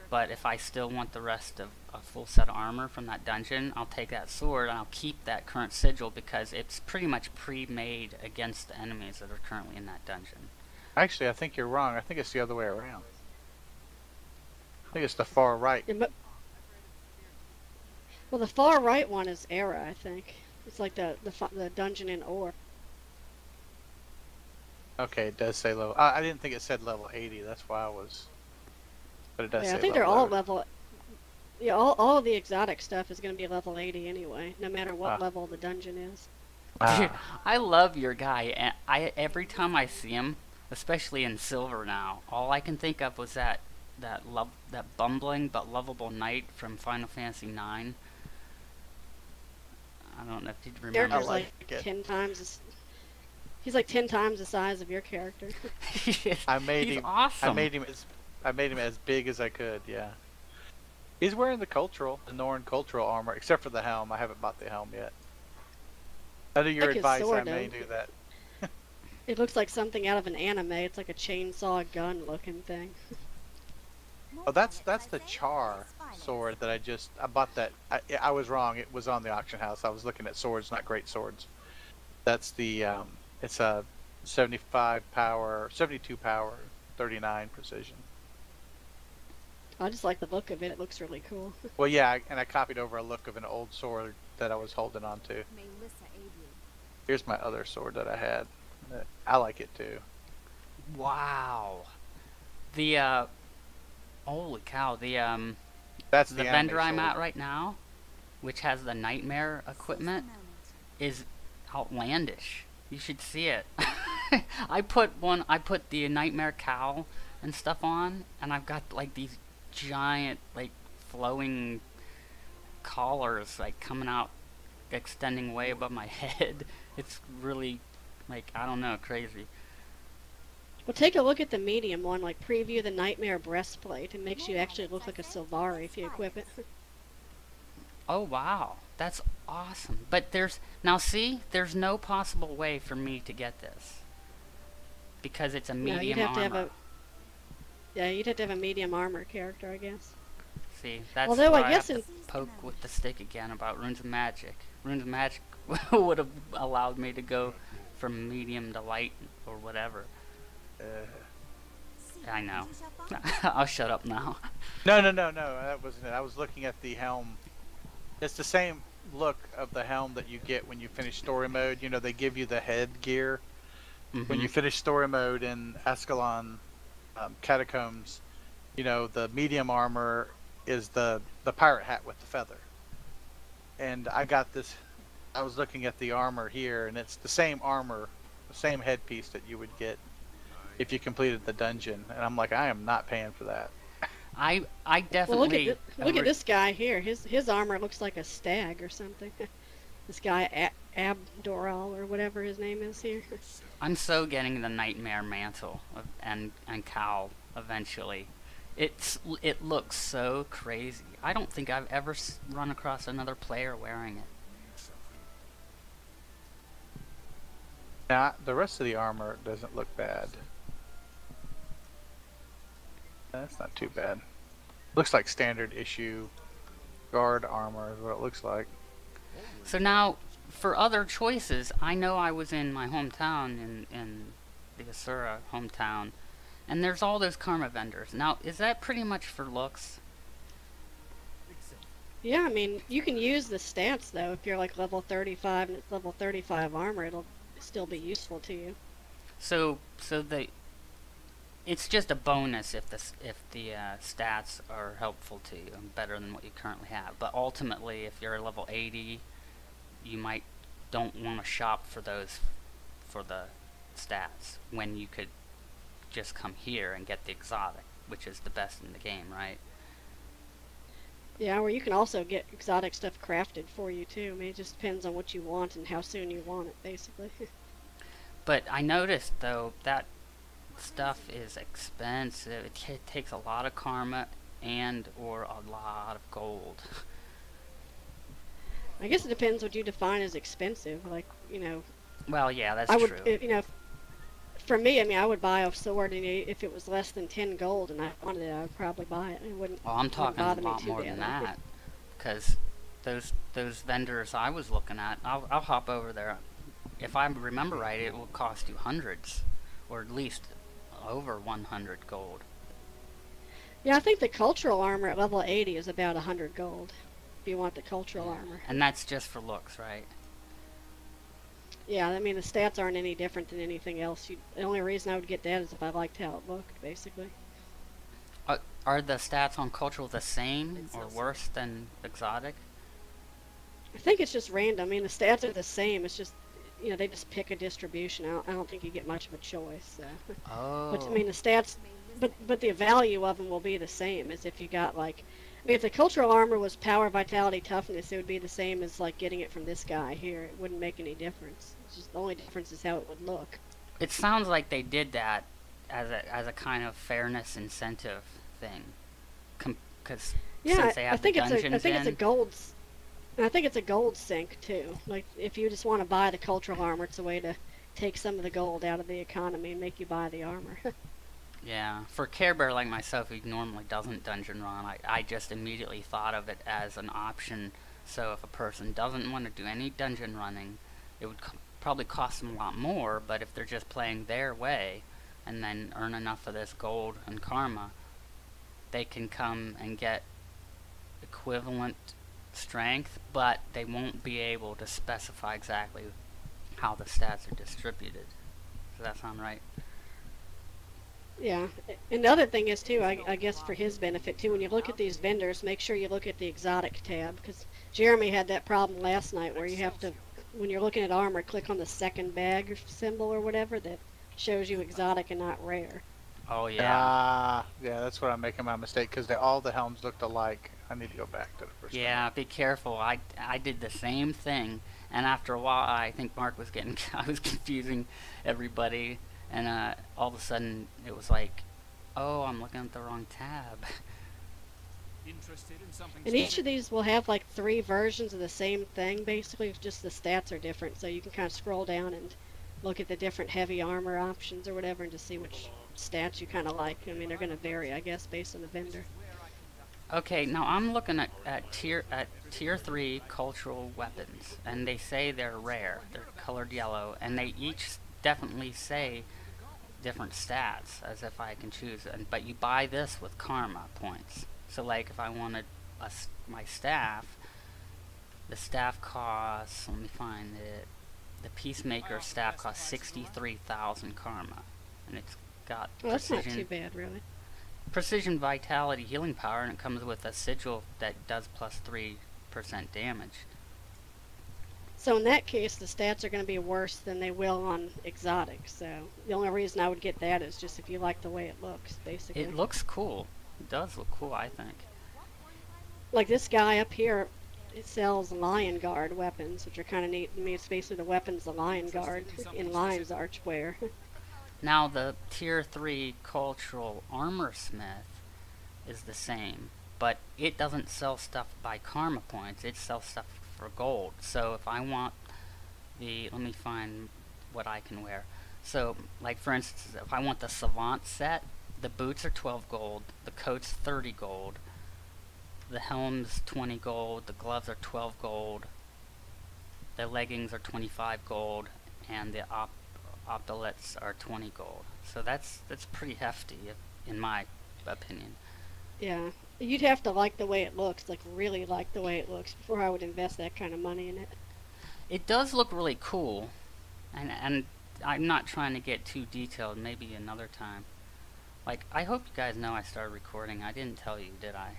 [SPEAKER 3] But if I still want the rest of a full set of armor from that dungeon, I'll take that sword and I'll keep that current sigil because it's pretty much pre-made against the enemies that are currently in that dungeon.
[SPEAKER 2] Actually, I think you're wrong. I think it's the other way around. I think it's the far right.
[SPEAKER 1] Yeah, well, the far right one is Era, I think. It's like the dungeon in Ore.
[SPEAKER 2] Okay, it does say level. I didn't think it said level 80. That's why I was. But it does
[SPEAKER 1] Yeah,
[SPEAKER 2] say
[SPEAKER 1] I think they're
[SPEAKER 2] level
[SPEAKER 1] all
[SPEAKER 2] 80.
[SPEAKER 1] level. Yeah, all of the exotic stuff is going to be level 80 anyway, no matter what
[SPEAKER 2] Ah.
[SPEAKER 1] level the dungeon is.
[SPEAKER 3] Dude,
[SPEAKER 2] Ah.
[SPEAKER 3] I love your guy, and every time I see him, especially in silver now, all I can think of was that bumbling but lovable knight from Final Fantasy IX. I don't know if you remember.
[SPEAKER 1] Character's
[SPEAKER 2] like
[SPEAKER 1] like
[SPEAKER 2] it.
[SPEAKER 1] 10 times. He's like 10 times the size of your character.
[SPEAKER 2] I made
[SPEAKER 3] He's
[SPEAKER 2] him.
[SPEAKER 3] awesome.
[SPEAKER 2] I made him as big as I could. Yeah. He's wearing the Norn cultural armor, except for the helm. I haven't bought the helm yet. Under your
[SPEAKER 1] Like his
[SPEAKER 2] advice, I
[SPEAKER 1] sword,
[SPEAKER 2] may
[SPEAKER 1] though.
[SPEAKER 2] do that.
[SPEAKER 1] It looks like something out of an anime. It's like a chainsaw gun looking thing.
[SPEAKER 2] Oh, that's the Char sword that I bought that. I was wrong. It was on the auction house. I was looking at swords, not great swords. That's the it's a 75 power, 72 power, 39 precision.
[SPEAKER 1] I just like the look of it. It looks really cool.
[SPEAKER 2] Well, yeah, and I copied over a look of an old sword that I was holding on to. Here's my other sword that I had. I like it too.
[SPEAKER 3] Wow. The holy cow,
[SPEAKER 2] That's
[SPEAKER 3] the
[SPEAKER 2] anime
[SPEAKER 3] vendor I'm
[SPEAKER 2] sword.
[SPEAKER 3] at right now, which has the nightmare equipment, is outlandish. You should see it. I put the nightmare cowl and stuff on, and I've got like these giant like flowing collars like coming out, extending way above my head. It's really like, I don't know, crazy.
[SPEAKER 1] Well, take a look at the medium one, like preview the Nightmare breastplate. It makes you actually look like a Sylvari if you equip it.
[SPEAKER 3] Oh wow, that's awesome. But there's no possible way for me to get this because it's a
[SPEAKER 1] No,
[SPEAKER 3] medium
[SPEAKER 1] you'd have to
[SPEAKER 3] armor.
[SPEAKER 1] have yeah, you'd have to have a medium armor character, I guess.
[SPEAKER 3] See, that's
[SPEAKER 1] Although
[SPEAKER 3] where
[SPEAKER 1] I
[SPEAKER 3] I
[SPEAKER 1] guess
[SPEAKER 3] have to poke with the stick again about runes of magic. Runes of magic would have allowed me to go from medium to light or whatever. I know. I'll shut up now.
[SPEAKER 2] No, that wasn't it. I was looking at the helm. It's the same look of the helm that you get when you finish story mode. You know, they give you the headgear. When you finish story mode in Ascalon Catacombs, you know, the medium armor is the pirate hat with the feather. And I got this, I was looking at the armor here, and it's the same armor, the same headpiece that you would get if you completed the dungeon. And I'm like, I am not paying for that.
[SPEAKER 3] I
[SPEAKER 1] Well,
[SPEAKER 3] definitely
[SPEAKER 1] look at this guy here. His armor looks like a stag or something. This guy Abdoral or whatever his name is here.
[SPEAKER 3] I'm so getting the nightmare mantle and cowl eventually. It looks so crazy. I don't think I've ever run across another player wearing it.
[SPEAKER 2] Now, the rest of the armor doesn't look bad. That's not too bad. Looks like standard issue guard armor is what it looks like.
[SPEAKER 3] So now, for other choices, I know I was in my hometown, in the Asura hometown, and there's all those karma vendors. Now, is that pretty much for looks?
[SPEAKER 1] Yeah, I mean, you can use the stats though. If you're like level 35 and it's level 35 armor, it'll still be useful to you.
[SPEAKER 3] So it's just a bonus if the stats are helpful to you and better than what you currently have. But ultimately, if you're level 80, you don't want to shop for those for the stats when you could just come here and get the exotic, which is the best in the game, right?
[SPEAKER 1] Yeah, or you can also get exotic stuff crafted for you too. I mean, it just depends on what you want and how soon you want it, basically.
[SPEAKER 3] But I noticed though that stuff is expensive. It takes a lot of karma and or a lot of gold.
[SPEAKER 1] I guess it depends what you define as expensive. Like, you know,
[SPEAKER 3] Well, yeah, that's
[SPEAKER 1] I would,
[SPEAKER 3] true.
[SPEAKER 1] you know, for me, I mean, I would buy a sword, and if it was less than 10 gold and I wanted it, I would probably buy it. It wouldn't.
[SPEAKER 3] Well, I'm talking a
[SPEAKER 1] bother me
[SPEAKER 3] lot
[SPEAKER 1] too
[SPEAKER 3] more than
[SPEAKER 1] bad.
[SPEAKER 3] that, because those vendors I was looking at, I'll hop over there. If I remember right, it will cost you hundreds, or at least over 100 gold.
[SPEAKER 1] Yeah, I think the cultural armor at level 80 is about 100 gold. If you want the cultural armor.
[SPEAKER 3] And that's just for looks, right?
[SPEAKER 1] Yeah, I mean the stats aren't any different than anything else. The only reason I would get that is if I liked how it looked, basically.
[SPEAKER 3] Are the stats on cultural the same or worse than exotic?
[SPEAKER 1] I think it's just random. I mean the stats are the same. It's just they just pick a distribution. I don't think you get much of a choice. So. But I
[SPEAKER 3] Oh.
[SPEAKER 1] mean the stats, but the value of them will be the same as if you got like. I mean, if the cultural armor was power, vitality, toughness, it would be the same as like getting it from this guy here. It wouldn't make any difference. It's just the only difference is how it would look.
[SPEAKER 3] It sounds like they did that as a kind of fairness incentive thing. Because
[SPEAKER 1] Yeah,
[SPEAKER 3] since they
[SPEAKER 1] I
[SPEAKER 3] have the
[SPEAKER 1] think
[SPEAKER 3] dungeons
[SPEAKER 1] I think it's a
[SPEAKER 3] in.
[SPEAKER 1] gold. And I think it's a gold sink too. Like if you just want to buy the cultural armor, it's a way to take some of the gold out of the economy and make you buy the armor.
[SPEAKER 3] Yeah, for Care Bear like myself who normally doesn't dungeon run, I just immediately thought of it as an option. So if a person doesn't want to do any dungeon running, it would probably cost them a lot more, but if they're just playing their way and then earn enough of this gold and karma, they can come and get equivalent strength, but they won't be able to specify exactly how the stats are distributed. Does that sound right?
[SPEAKER 1] Yeah, and the other thing is too, I guess for his benefit too, when you look at these vendors, make sure you look at the exotic tab, because Jeremy had that problem last night where you have to, when you're looking at armor, click on the second bag symbol or whatever that shows you exotic and not rare.
[SPEAKER 3] Oh yeah.
[SPEAKER 2] Yeah, that's what I'm making my mistake, because all the helms looked alike. I need to go back to the first
[SPEAKER 3] Yeah, be careful. I did the same thing, and after a while, I think Mark was getting I was confusing everybody, and all of a sudden it was like, oh, I'm looking at the wrong tab.
[SPEAKER 4] Interested in something
[SPEAKER 1] And each of these will have like 3 versions of the same thing, basically, just the stats are different, so you can kind of scroll down and look at the different heavy armor options or whatever and just see which stats you kind of like. I mean, they're going to vary, I guess, based on the vendor.
[SPEAKER 3] Okay, now I'm looking at tier 3 cultural weapons, and they say they're rare. They're colored yellow, and they each definitely say different stats, as if I can choose. But you buy this with karma points. So like if I wanted my staff, the staff costs, let me find it, the Peacemaker staff costs 63,000 karma, and it's got
[SPEAKER 1] Well, that's not
[SPEAKER 3] precision,
[SPEAKER 1] too bad, really.
[SPEAKER 3] precision, vitality, healing power, and it comes with a sigil that does plus 3% damage.
[SPEAKER 1] So in that case, the stats are going to be worse than they will on exotic. So the only reason I would get that is just if you like the way it looks, basically.
[SPEAKER 3] It looks cool. It does look cool, I think.
[SPEAKER 1] Like this guy up here, it sells Lion Guard weapons, which are kind of neat. I mean, it's basically the weapons the Lion Guard in Lion's Arch wear.
[SPEAKER 3] Now the tier 3 cultural armor smith is the same, but it doesn't sell stuff by karma points, it sells stuff for gold. So if I want let me find what I can wear. So like for instance, if I want the Savant set, the boots are 12 gold, the coat's 30 gold, the helm's 20 gold, the gloves are 12 gold, the leggings are 25 gold, and the optilettes are 20 gold. So that's pretty hefty, in my opinion.
[SPEAKER 1] Yeah, you'd have to like the way it looks, like really like the way it looks, before I would invest that kind of money in it.
[SPEAKER 3] It does look really cool, and I'm not trying to get too detailed, maybe another time. Like, I hope you guys know I started recording. I didn't tell you, did I?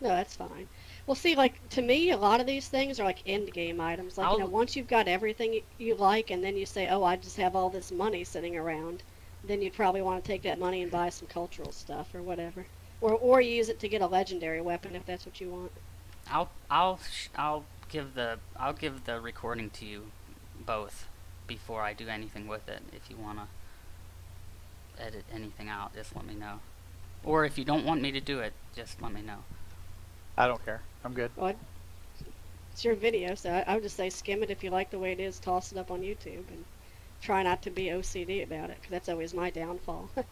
[SPEAKER 1] No, that's fine. Well, see, like, to me, a lot of these things are like end game items. Like, once you've got everything you like, and then you say, oh, I just have all this money sitting around, then you'd probably want to take that money and buy some cultural stuff or whatever. Or use it to get a legendary weapon if that's what you want.
[SPEAKER 3] I'll give the recording to you both before I do anything with it. If you wanna edit anything out, just let me know. Or if you don't want me to do it, just let me know.
[SPEAKER 2] I don't care. I'm good.
[SPEAKER 1] Well, it's your video, so I would just say skim it if you like the way it is. Toss it up on YouTube and try not to be OCD about it, because that's always my downfall. Like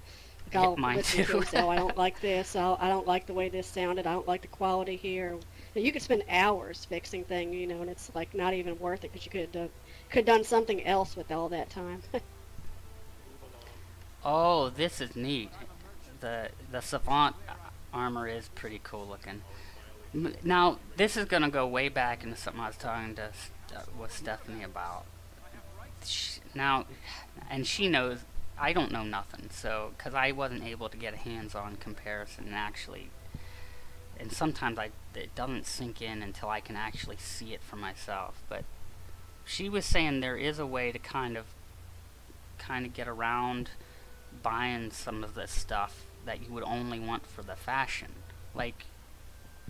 [SPEAKER 1] I'll
[SPEAKER 3] mine
[SPEAKER 1] listen to
[SPEAKER 3] too.
[SPEAKER 1] it and say, oh, I don't like this. I don't like the way this sounded. I don't like the quality here. And you could spend hours fixing things, and it's like not even worth it because you could have done something else with all that time.
[SPEAKER 3] Oh, this is neat. The Savant armor is pretty cool looking. Now, this is gonna go way back into something I was talking to with Stephanie about. Now, and she knows I don't know nothing, so because I wasn't able to get a hands-on comparison and actually, and sometimes it doesn't sink in until I can actually see it for myself. But she was saying there is a way to kind of get around buying some of this stuff that you would only want for the fashion, like,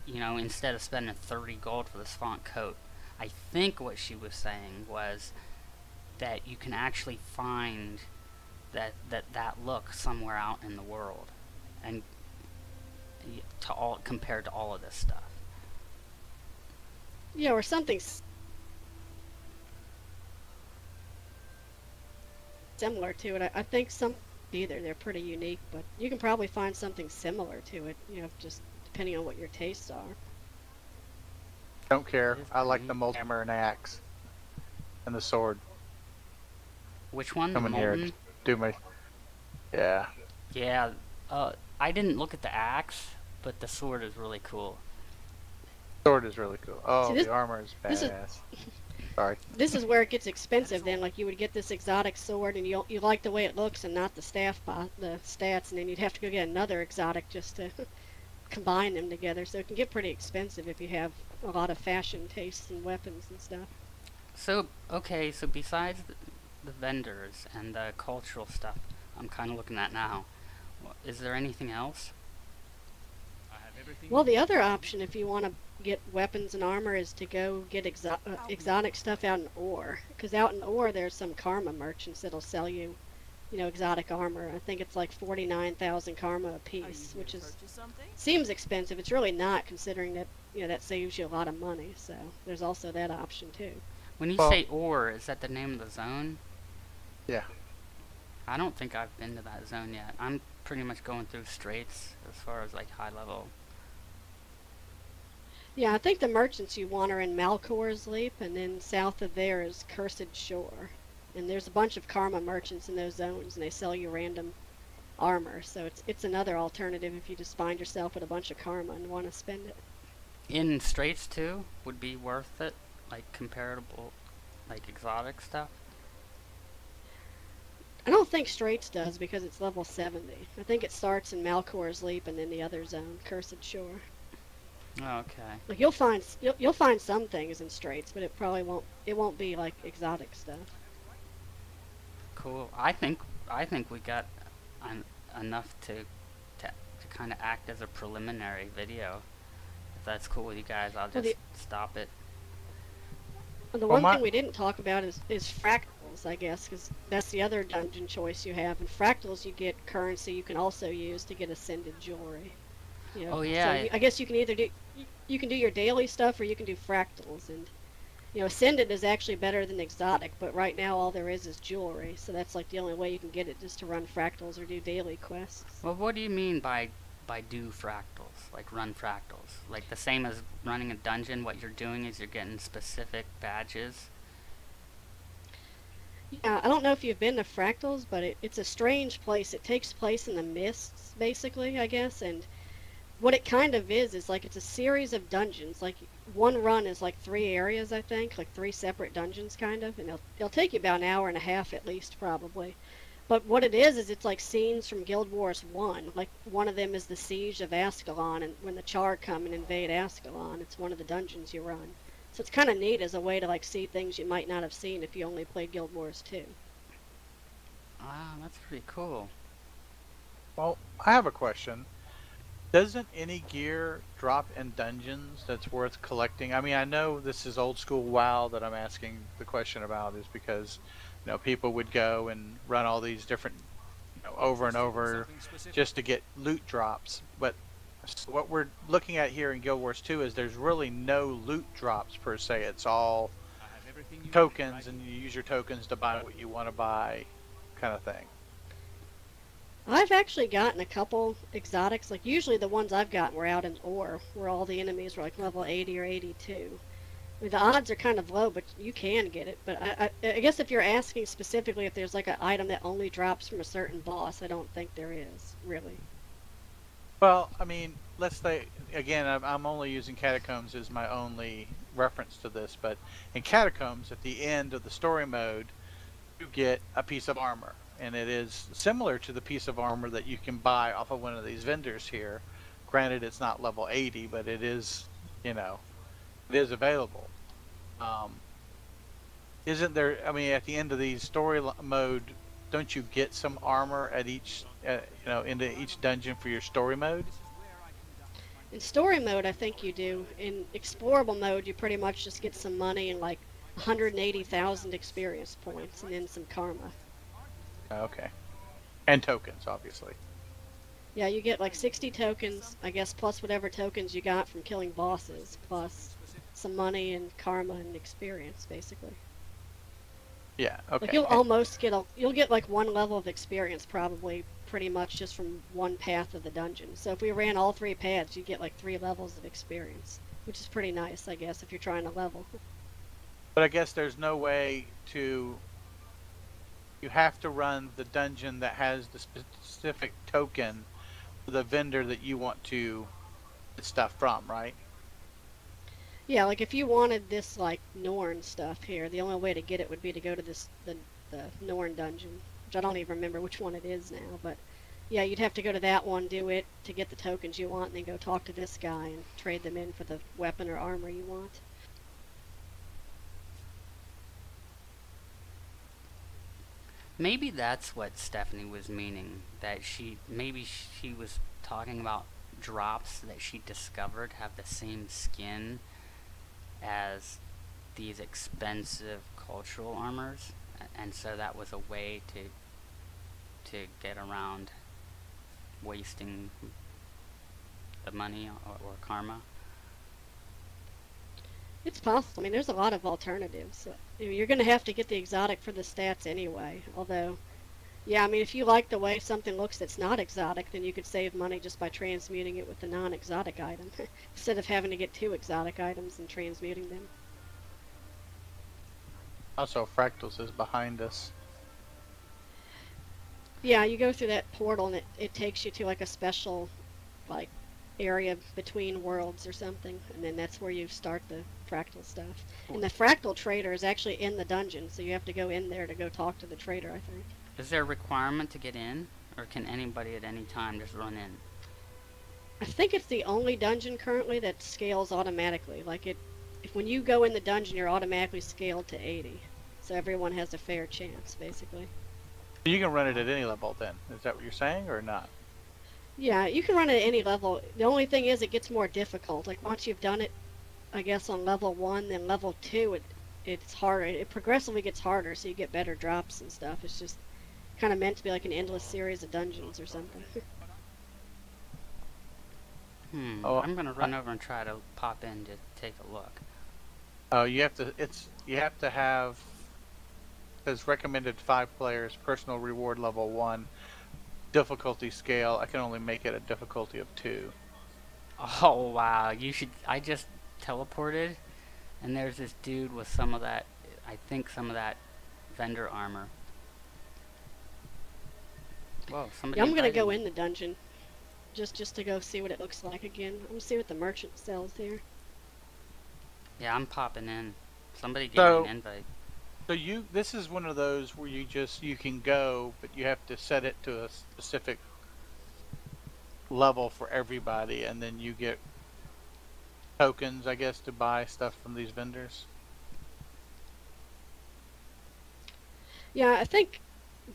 [SPEAKER 3] you know, instead of spending 30 gold for this font coat. I think what she was saying was that you can actually find that look somewhere out in the world, and compared to all of this stuff.
[SPEAKER 1] Yeah, or something similar to it. I think some either they're pretty unique, but you can probably find something similar to it, you know, just depending on what your tastes are.
[SPEAKER 2] Don't care. I like the multi-hammer and axe. And the sword.
[SPEAKER 3] Which one?
[SPEAKER 2] Come in here and do my... Yeah.
[SPEAKER 3] Yeah, I didn't look at the axe, but the sword is really cool.
[SPEAKER 2] Sword is really cool. Oh,
[SPEAKER 1] See,
[SPEAKER 2] the armor is badass. Sorry.
[SPEAKER 1] This is where it gets expensive then. Like, you would get this exotic sword and you like the way it looks and not the the stats, and then you'd have to go get another exotic just to combine them together. So it can get pretty expensive if you have a lot of fashion tastes and weapons and stuff.
[SPEAKER 3] So, okay, so besides the vendors and the cultural stuff I'm kind of looking at now, is there anything else?
[SPEAKER 4] I have everything.
[SPEAKER 1] Well, the other option, if you want to get weapons and armor, is to go get exotic stuff out in Ore. Because out in Ore, there's some karma merchants that'll sell you, you know, exotic armor. I think it's like 49,000 karma a piece, which is seems expensive. It's really not, considering that, you know, that saves you a lot of money. So there's also that option too.
[SPEAKER 3] When you
[SPEAKER 2] Well,
[SPEAKER 3] say Ore, is that the name of the zone?
[SPEAKER 2] Yeah.
[SPEAKER 3] I don't think I've been to that zone yet. I'm pretty much going through straights as far as like high level.
[SPEAKER 1] Yeah, I think the merchants you want are in Malcor's Leap, and then south of there is Cursed Shore. And there's a bunch of karma merchants in those zones, and they sell you random armor. So it's another alternative if you just find yourself with a bunch of karma and want to spend it.
[SPEAKER 3] In straights too would be worth it, like comparable, like exotic stuff.
[SPEAKER 1] I don't think Straits does because it's level 70. I think it starts in Malcor's Leap and then the other zone, Cursed Shore.
[SPEAKER 3] Okay.
[SPEAKER 1] Like, you'll find some things in Straits, but it won't be like exotic stuff.
[SPEAKER 3] Cool. I think we got enough to kind of act as a preliminary video. If that's cool with you guys, I'll just stop it.
[SPEAKER 1] The
[SPEAKER 2] Well,
[SPEAKER 1] one thing we didn't talk about is fractals, I guess, because that's the other dungeon choice you have. In fractals, you get currency you can also use to get ascended jewelry. You know,
[SPEAKER 3] Oh, yeah.
[SPEAKER 1] So I guess you can either do your daily stuff or you can do fractals, and you know, ascended is actually better than exotic, but right now all there is jewelry, so that's like the only way you can get it, just to run fractals or do daily quests.
[SPEAKER 3] Well, what do you mean by do fractals? Like run fractals? Like the same as running a dungeon, what you're doing is you're getting specific badges?
[SPEAKER 1] Yeah, I don't know if you've been to fractals, but it's a strange place. It takes place in the mists, basically, I guess, and what it kind of is like it's a series of dungeons. Like, one run is like 3 areas, I think, like 3 separate dungeons, kind of, and it'll take you about an hour and a half at least, probably. But what it is it's like scenes from Guild Wars 1. Like, one of them is the Siege of Ascalon, and when the Char come and invade Ascalon, it's one of the dungeons you run. So it's kind of neat as a way to like see things you might not have seen if you only played Guild Wars 2.
[SPEAKER 3] Ah, that's pretty cool.
[SPEAKER 2] Well, I have a question. Doesn't any gear drop in dungeons that's worth collecting? I mean, I know this is old school WoW that I'm asking the question about, is because, you know, people would go and run all these different, you know, over and over just to get loot drops. But what we're looking at here in Guild Wars 2 is there's really no loot drops per se. It's all tokens, and you use your tokens to buy what you want to buy, kind of thing.
[SPEAKER 1] I've actually gotten a couple exotics. Like, usually the ones I've gotten were out in Ore, where all the enemies were like level 80 or 82. I mean, the odds are kind of low, but you can get it. But I guess if you're asking specifically if there's like an item that only drops from a certain boss, I don't think there is, really.
[SPEAKER 2] Well, I mean, let's say again, I'm only using catacombs as my only reference to this, but in catacombs, at the end of the story mode, you get a piece of armor, and it is similar to the piece of armor that you can buy off of one of these vendors here. Granted, it's not level 80, but it is, you know, it is available. Um, isn't there? I mean, at the end of the story mode, don't you get some armor at each, into each dungeon for your story mode?
[SPEAKER 1] In story mode, I think you do. In explorable mode, you pretty much just get some money and like 180,000 experience points, and then some karma.
[SPEAKER 2] Okay, and tokens, obviously.
[SPEAKER 1] Yeah, you get like 60 tokens, I guess, plus whatever tokens you got from killing bosses, plus some money and karma and experience, basically.
[SPEAKER 2] Yeah. Okay.
[SPEAKER 1] Like you'll almost get you'll get like one level of experience probably pretty much just from one path of the dungeon. So if we ran all 3 paths, you get like 3 levels of experience, which is pretty nice, I guess, if you're trying to level.
[SPEAKER 2] But I guess there's no way to. You have to run the dungeon that has the specific token for the vendor that you want to get stuff from, right?
[SPEAKER 1] Yeah, like if you wanted this like Norn stuff here, the only way to get it would be to go to the Norn dungeon, which I don't even remember which one it is now, but yeah, you'd have to go to that one, do it to get the tokens you want, and then go talk to this guy and trade them in for the weapon or armor you want.
[SPEAKER 3] Maybe that's what Stephanie was meaning. That maybe she was talking about drops that she discovered have the same skin as these expensive cultural armors, and so that was a way to get around wasting the money or karma.
[SPEAKER 1] It's possible. I mean, there's a lot of alternatives. You're going to have to get the exotic for the stats anyway. Although, yeah, I mean, if you like the way something looks that's not exotic, then you could save money just by transmuting it with the non-exotic item, instead of having to get 2 exotic items and transmuting them.
[SPEAKER 2] Also, Fractals is behind us.
[SPEAKER 1] Yeah, you go through that portal and it takes you to like a special, like, area between worlds or something, and then that's where you start the fractal stuff. And the fractal trader is actually in the dungeon, so you have to go in there to go talk to the trader, I think.
[SPEAKER 3] Is there a requirement to get in, or can anybody at any time just run in?
[SPEAKER 1] I think it's the only dungeon currently that scales automatically. Like if when you go in the dungeon, you're automatically scaled to 80, so everyone has a fair chance, basically.
[SPEAKER 2] You can run it at any level then. Is that what you're saying, or not?
[SPEAKER 1] Yeah, you can run it at any level. The only thing is it gets more difficult. Like once you've done it, I guess on level 1, then level 2, it's harder. It progressively gets harder, so you get better drops and stuff. It's just kind of meant to be like an endless series of dungeons or something.
[SPEAKER 2] Oh,
[SPEAKER 3] I'm gonna run over and try to pop in to take a look.
[SPEAKER 2] Oh, you have to have. Says recommended 5 players, personal reward level 1, difficulty scale. I can only make it a difficulty of 2.
[SPEAKER 3] Oh wow, I just teleported, and there's this dude with some of that, I think some of that vendor armor. Whoa, somebody
[SPEAKER 1] Yeah, I'm gonna go
[SPEAKER 3] me.
[SPEAKER 1] in the dungeon, just to go see what it looks like again. I'm gonna see what the merchant sells here.
[SPEAKER 3] Yeah, I'm popping in. Somebody gave me an invite.
[SPEAKER 2] So this is one of those where you can go, but you have to set it to a specific level for everybody, and then you get tokens, I guess, to buy stuff from these vendors.
[SPEAKER 1] Yeah, I think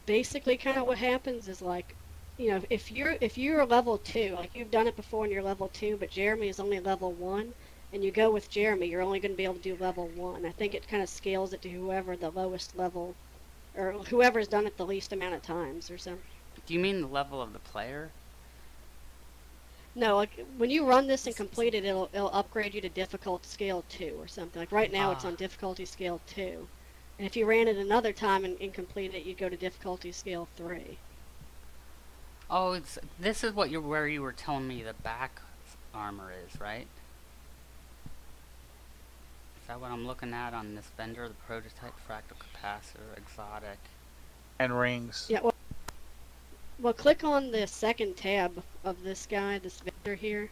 [SPEAKER 1] basically kind of what happens is like, if you're level 2, like you've done it before and you're level 2, but Jeremy is only level 1, and you go with Jeremy, you're only going to be able to do level 1. I think it kind of scales it to whoever the lowest level, or whoever's done it the least amount of times or something.
[SPEAKER 3] Do you mean the level of the player?
[SPEAKER 1] No, like when you run this and complete it, it'll upgrade you to difficult scale 2 or something. Like right now it's on difficulty scale 2. And if you ran it another time and completed it, you'd go to difficulty scale 3.
[SPEAKER 3] Oh, this is where you were telling me the back armor is, right? Is that what I'm looking at on this vendor? The prototype, fractal capacitor, exotic,
[SPEAKER 2] and rings.
[SPEAKER 1] Yeah. Well, click on the second tab of this guy, this vendor here,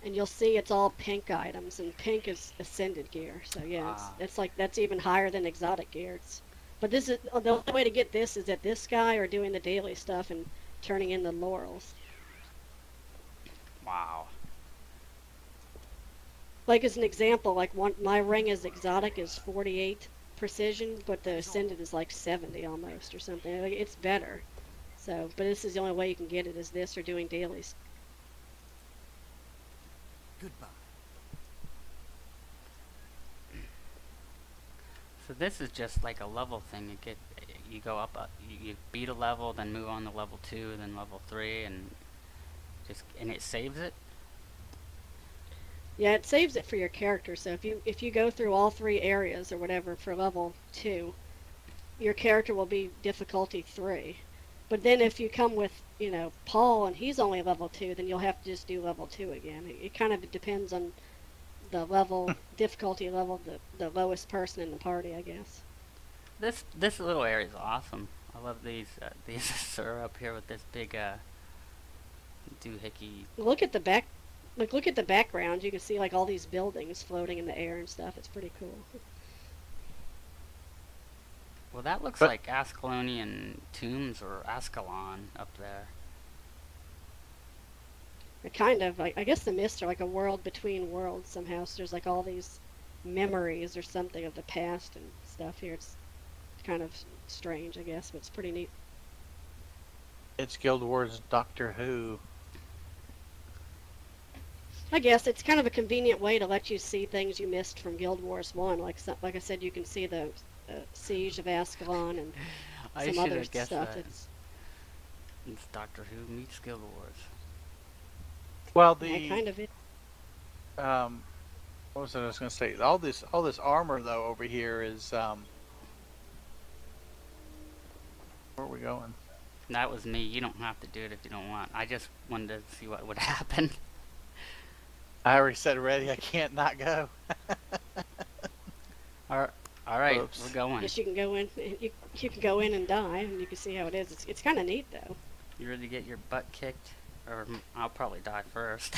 [SPEAKER 1] and you'll see it's all pink items, and pink is ascended gear. So yeah,
[SPEAKER 3] Ah.
[SPEAKER 1] it's like that's even higher than exotic gear. But this is the only way to get this is at this guy or doing the daily stuff and turning in the laurels.
[SPEAKER 3] Wow.
[SPEAKER 1] Like as an example, like my ring is exotic is 48 precision, but the ascended is like 70 almost or something. Like, it's better. So, but this is the only way you can get it is this or doing dailies.
[SPEAKER 6] Goodbye.
[SPEAKER 3] So this is just like a level thing. You go up, you beat a level, then move on to level 2, then level 3, and it saves it.
[SPEAKER 1] Yeah, it saves it for your character. So if you go through all 3 areas or whatever for level 2, your character will be difficulty 3. But then if you come with, Paul and he's only level 2, then you'll have to just do level 2 again. It kind of depends on the level, difficulty level, the lowest person in the party, I guess.
[SPEAKER 3] This little area is awesome. I love these are up here with this big doohickey.
[SPEAKER 1] Look at the back. Look at the background. You can see like all these buildings floating in the air and stuff. It's pretty cool.
[SPEAKER 3] Well, that looks like Ascalonian tombs or Ascalon up there.
[SPEAKER 1] Kind of. I guess the mists are like a world between worlds somehow. So there's like all these memories or something of the past and stuff here. It's kind of strange, I guess, but it's pretty neat.
[SPEAKER 2] It's Guild Wars Doctor Who.
[SPEAKER 1] I guess it's kind of a convenient way to let you see things you missed from Guild Wars 1. Like I said, you can see the Siege of Ascalon and some other stuff.
[SPEAKER 3] It's Doctor Who meets Guild Wars.
[SPEAKER 2] Well,
[SPEAKER 1] Yeah, kind of it.
[SPEAKER 2] what was I going to say? All this armor though over here is where are we going?
[SPEAKER 3] That was me. You don't have to do it if you don't want. I just wanted to see what would happen.
[SPEAKER 2] I already said ready. I can't not go.
[SPEAKER 3] All right,
[SPEAKER 2] Oops.
[SPEAKER 3] we're going.
[SPEAKER 1] Yes, you can go in. You can go in and die, and you can see how it is. It's kind of neat though.
[SPEAKER 3] You ready to get your butt kicked? Or I'll probably die first.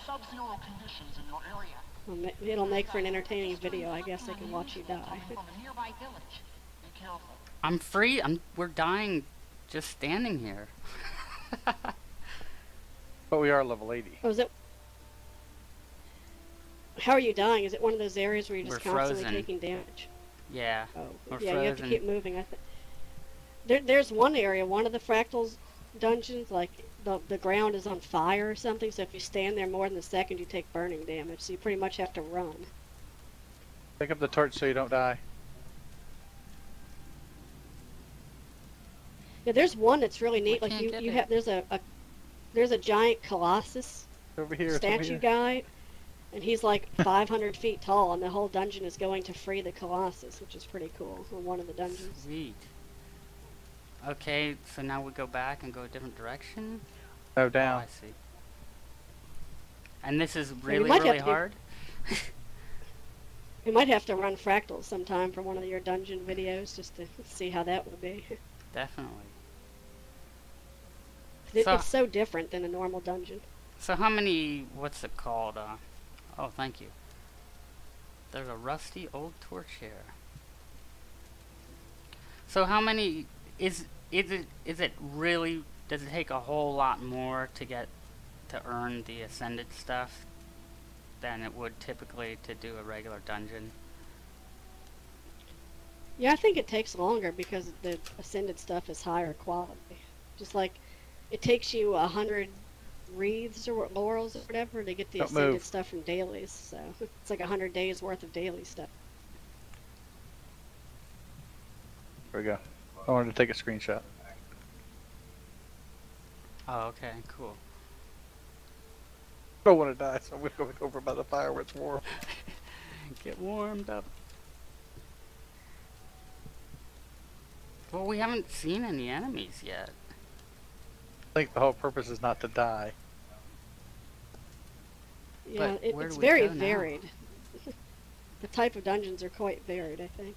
[SPEAKER 6] Sub-zero conditions in your area.
[SPEAKER 1] Well, it'll make for an entertaining video. I guess I can watch you die.
[SPEAKER 6] From a nearby village. Be careful.
[SPEAKER 3] I'm free. We're dying just standing here.
[SPEAKER 2] But we are level 80.
[SPEAKER 1] Oh, is it? How are you dying? Is it one of those areas where you're just
[SPEAKER 3] We're
[SPEAKER 1] constantly
[SPEAKER 3] frozen.
[SPEAKER 1] taking damage?
[SPEAKER 3] Yeah.
[SPEAKER 1] Oh,
[SPEAKER 3] We're
[SPEAKER 1] yeah. You have to
[SPEAKER 3] frozen.
[SPEAKER 1] keep moving. I think there's one area, one of the fractals dungeons, like the ground is on fire or something. So if you stand there more than a second, you take burning damage. So you pretty much have to run.
[SPEAKER 2] Pick up the torch so you don't die.
[SPEAKER 1] Yeah, there's one that's really neat.
[SPEAKER 3] We
[SPEAKER 1] Like
[SPEAKER 3] can't get
[SPEAKER 1] you
[SPEAKER 3] it.
[SPEAKER 1] have there's a giant colossus
[SPEAKER 2] Over here. It's over
[SPEAKER 1] statue
[SPEAKER 2] here.
[SPEAKER 1] guy, and he's like 500 feet tall, and the whole dungeon is going to free the colossus, which is pretty cool. On one of the dungeons.
[SPEAKER 3] Sweet. Okay, so now we go back and go a different direction?
[SPEAKER 2] No,
[SPEAKER 3] Oh,
[SPEAKER 2] down.
[SPEAKER 3] I see. And this is
[SPEAKER 1] you
[SPEAKER 3] really,
[SPEAKER 1] might have
[SPEAKER 3] really
[SPEAKER 1] to be-
[SPEAKER 3] hard?
[SPEAKER 1] We might have to run fractals sometime for one of your dungeon videos just to see how that would be.
[SPEAKER 3] Definitely.
[SPEAKER 1] It's so different than a normal dungeon.
[SPEAKER 3] So how many, what's it called? Oh, thank you. There's a rusty old torch here. So how many, is it really, does it take a whole lot more to earn the ascended stuff than it would typically to do a regular dungeon?
[SPEAKER 1] Yeah, I think it takes longer because the ascended stuff is higher quality. Just like it takes you 100 wreaths or laurels or whatever to get the
[SPEAKER 2] Don't
[SPEAKER 1] ascended
[SPEAKER 2] move.
[SPEAKER 1] stuff from dailies. So it's like 100 days worth of daily stuff.
[SPEAKER 2] There we go. I wanted to take a screenshot.
[SPEAKER 3] Oh, okay, cool.
[SPEAKER 2] I don't want to die, so I'm going to go over by the fire where it's warm.
[SPEAKER 3] Get warmed up. Well, we haven't seen any enemies yet.
[SPEAKER 2] I think the whole purpose is not to die.
[SPEAKER 1] Yeah,
[SPEAKER 3] But where
[SPEAKER 1] it's
[SPEAKER 3] do we
[SPEAKER 1] very
[SPEAKER 3] go now?
[SPEAKER 1] varied. The type of dungeons are quite varied, I think.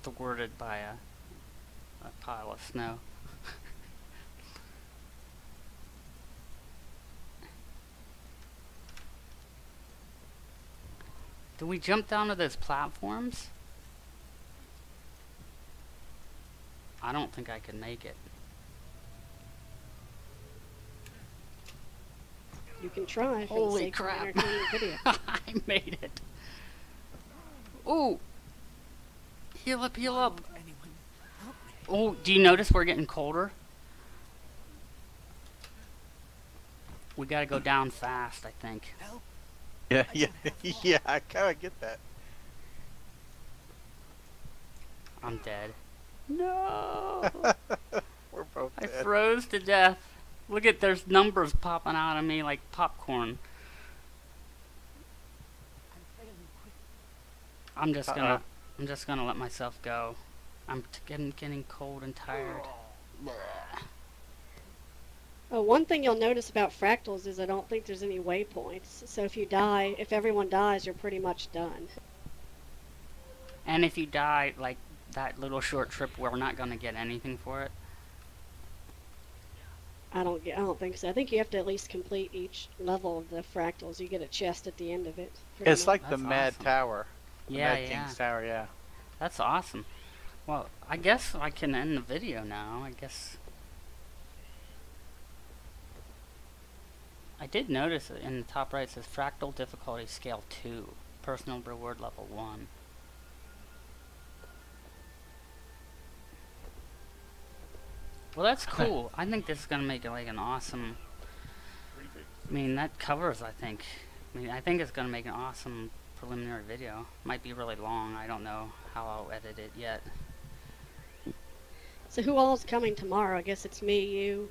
[SPEAKER 3] thwarted by a pile of snow. Do we jump down to those platforms? I don't think I can make it.
[SPEAKER 1] You can try for the
[SPEAKER 3] Holy
[SPEAKER 1] sake of
[SPEAKER 3] crap.
[SPEAKER 1] an entertaining video.
[SPEAKER 3] I made it. Ooh. Heal up, heal up.
[SPEAKER 6] Anyone help me?
[SPEAKER 3] Oh, do you notice we're getting colder? We gotta go down fast, I think.
[SPEAKER 6] Help?
[SPEAKER 2] Yeah,
[SPEAKER 6] I
[SPEAKER 2] yeah,
[SPEAKER 6] don't have long.
[SPEAKER 2] yeah. I kind of get that.
[SPEAKER 3] I'm dead. No!
[SPEAKER 2] We're both
[SPEAKER 3] I
[SPEAKER 2] dead.
[SPEAKER 3] froze to death. Look at, there's numbers popping out of me like popcorn.
[SPEAKER 6] I'm failing quick.
[SPEAKER 3] I'm just gonna let myself go. I'm getting cold and tired.
[SPEAKER 1] Oh, one thing you'll notice about fractals is I don't think there's any waypoints. So if you die, if everyone dies, you're pretty much done.
[SPEAKER 3] And if you die, like that little short trip, we're not gonna get anything for it.
[SPEAKER 1] I don't think so. I think you have to at least complete each level of the fractals. You get a chest at the end of it. pretty
[SPEAKER 2] It's
[SPEAKER 1] much.
[SPEAKER 2] like the
[SPEAKER 3] That's
[SPEAKER 2] Mad
[SPEAKER 3] awesome.
[SPEAKER 2] Tower. The
[SPEAKER 3] Yeah,
[SPEAKER 2] Mad
[SPEAKER 3] yeah.
[SPEAKER 2] King's Tower, yeah.
[SPEAKER 3] That's awesome. Well, I guess I can end the video now. I guess. I did notice that in the top right it says Fractal Difficulty Scale 2. Personal Reward Level 1. Well, that's cool. I think this is going to make it like an awesome... I mean, that covers, I think. I think it's going to make an awesome preliminary video. Might be really long. I don't know how I'll edit it yet.
[SPEAKER 1] So who all is coming tomorrow? I guess it's me, you,